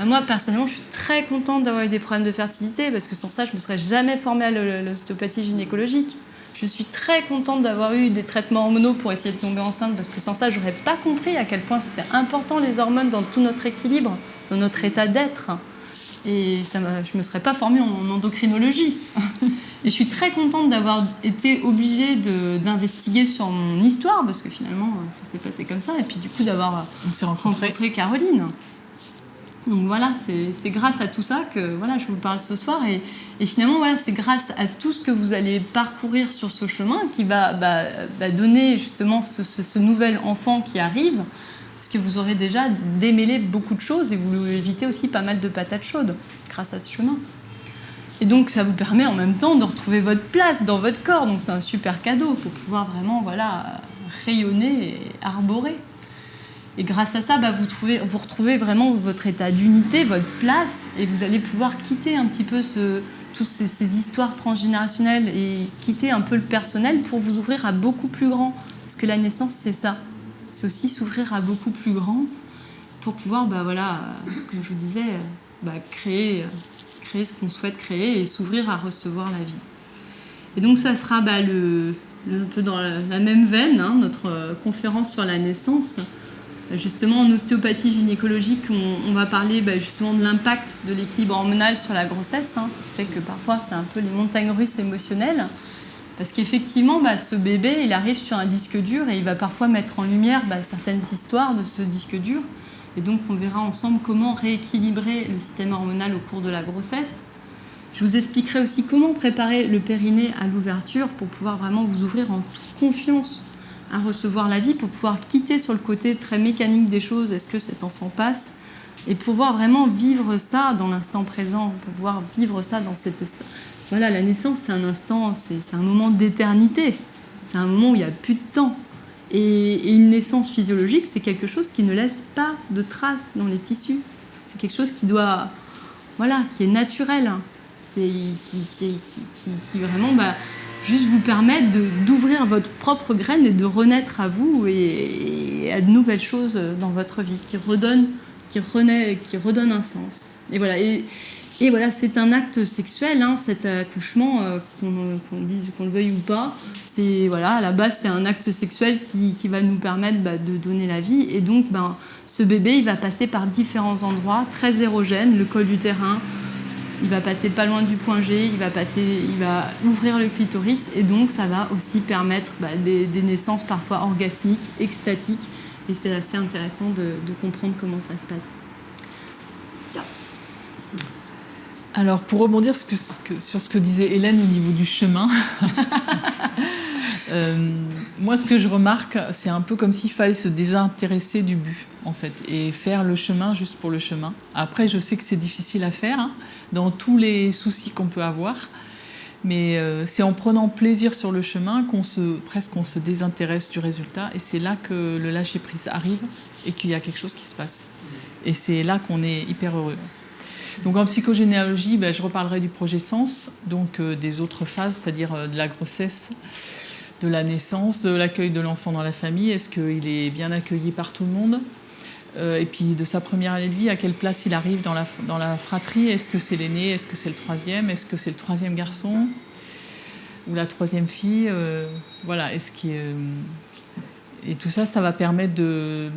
Moi, personnellement, je suis très contente d'avoir eu des problèmes de fertilité, parce que sans ça, je ne me serais jamais formée à l'ostéopathie gynécologique. Je suis très contente d'avoir eu des traitements hormonaux pour essayer de tomber enceinte, parce que sans ça, j'aurais pas compris à quel point c'était important les hormones dans tout notre équilibre, dans notre état d'être. Et je me serais pas formée en endocrinologie. Et je suis très contente d'avoir été obligée d'investiguer sur mon histoire, parce que finalement, ça s'est passé comme ça. Et puis du coup, d'avoir rencontré Caroline. Donc voilà, c'est grâce à tout ça que voilà, je vous parle ce soir. Et finalement, voilà, c'est grâce à tout ce que vous allez parcourir sur ce chemin qui va donner justement ce nouvel enfant qui arrive. Parce que vous aurez déjà démêlé beaucoup de choses et vous évitez aussi pas mal de patates chaudes grâce à ce chemin. Et donc, ça vous permet en même temps de retrouver votre place dans votre corps. Donc, c'est un super cadeau pour pouvoir vraiment rayonner et arborer. Et grâce à ça, vous retrouvez vraiment votre état d'unité, votre place, et vous allez pouvoir quitter un petit peu toutes ces histoires transgénérationnelles et quitter un peu le personnel pour vous ouvrir à beaucoup plus grand. Parce que la naissance, c'est ça. C'est aussi s'ouvrir à beaucoup plus grand pour pouvoir, comme je vous disais, créer ce qu'on souhaite créer et s'ouvrir à recevoir la vie. Et donc ça sera un peu dans la même veine, hein, notre conférence sur la naissance. Justement, en ostéopathie gynécologique, on va parler justement de l'impact de l'équilibre hormonal sur la grossesse, hein, ce qui fait que parfois c'est un peu les montagnes russes émotionnelles. Parce qu'effectivement, ce bébé, il arrive sur un disque dur et il va parfois mettre en lumière certaines histoires de ce disque dur. Et donc, on verra ensemble comment rééquilibrer le système hormonal au cours de la grossesse. Je vous expliquerai aussi comment préparer le périnée à l'ouverture pour pouvoir vraiment vous ouvrir en toute confiance à recevoir la vie, pour pouvoir quitter sur le côté très mécanique des choses, est-ce que cet enfant passe, et pouvoir vraiment vivre ça dans l'instant présent, pouvoir vivre ça dans cet instant. Voilà, la naissance, c'est un instant, c'est un moment d'éternité. C'est un moment où il n'y a plus de temps. Et une naissance physiologique, c'est quelque chose qui ne laisse pas de traces dans les tissus. C'est quelque chose qui est naturel, qui vraiment juste vous permet d'ouvrir votre propre graine et de renaître à vous et à de nouvelles choses dans votre vie, qui redonnent un sens. Et voilà. Et voilà, c'est un acte sexuel, hein, cet accouchement, qu'on le veuille ou pas. À la base, c'est un acte sexuel qui va nous permettre de donner la vie. Et donc, ce bébé, il va passer par différents endroits très érogènes, le col utérin, il va passer pas loin du point G, il va ouvrir le clitoris. Et donc, ça va aussi permettre des naissances parfois orgasmiques, extatiques. Et c'est assez intéressant de comprendre comment ça se passe. Alors, pour rebondir sur ce que disait Hélène au niveau du chemin, moi, ce que je remarque, c'est un peu comme s'il fallait se désintéresser du but, en fait, et faire le chemin juste pour le chemin. Après, je sais que c'est difficile à faire, hein, dans tous les soucis qu'on peut avoir, mais c'est en prenant plaisir sur le chemin qu'on se désintéresse du résultat, et c'est là que le lâcher-prise arrive et qu'il y a quelque chose qui se passe. Et c'est là qu'on est hyper heureux. Donc en psychogénéalogie, je reparlerai du projet Sens, donc des autres phases, c'est-à-dire de la grossesse, de la naissance, de l'accueil de l'enfant dans la famille, est-ce qu'il est bien accueilli par tout le monde, et puis de sa première année de vie, à quelle place il arrive dans la fratrie, est-ce que c'est l'aîné, est-ce que c'est le troisième, est-ce que c'est le troisième garçon ou la troisième fille, voilà, et tout ça, ça va permettre de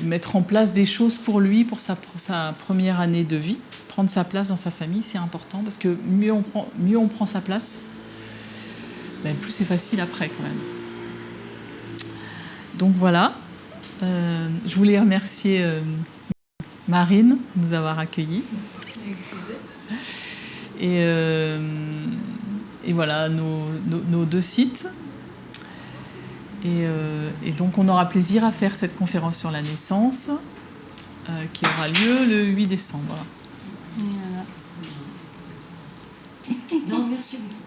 mettre en place des choses pour lui, pour sa première année de vie. Prendre sa place dans sa famille, c'est important, parce que mieux on prend sa place, plus c'est facile après quand même. Donc voilà, je voulais remercier Marine de nous avoir accueillis. Et voilà nos deux sites. Et donc on aura plaisir à faire cette conférence sur la naissance qui aura lieu le 8 décembre. Voilà. Non, merci beaucoup.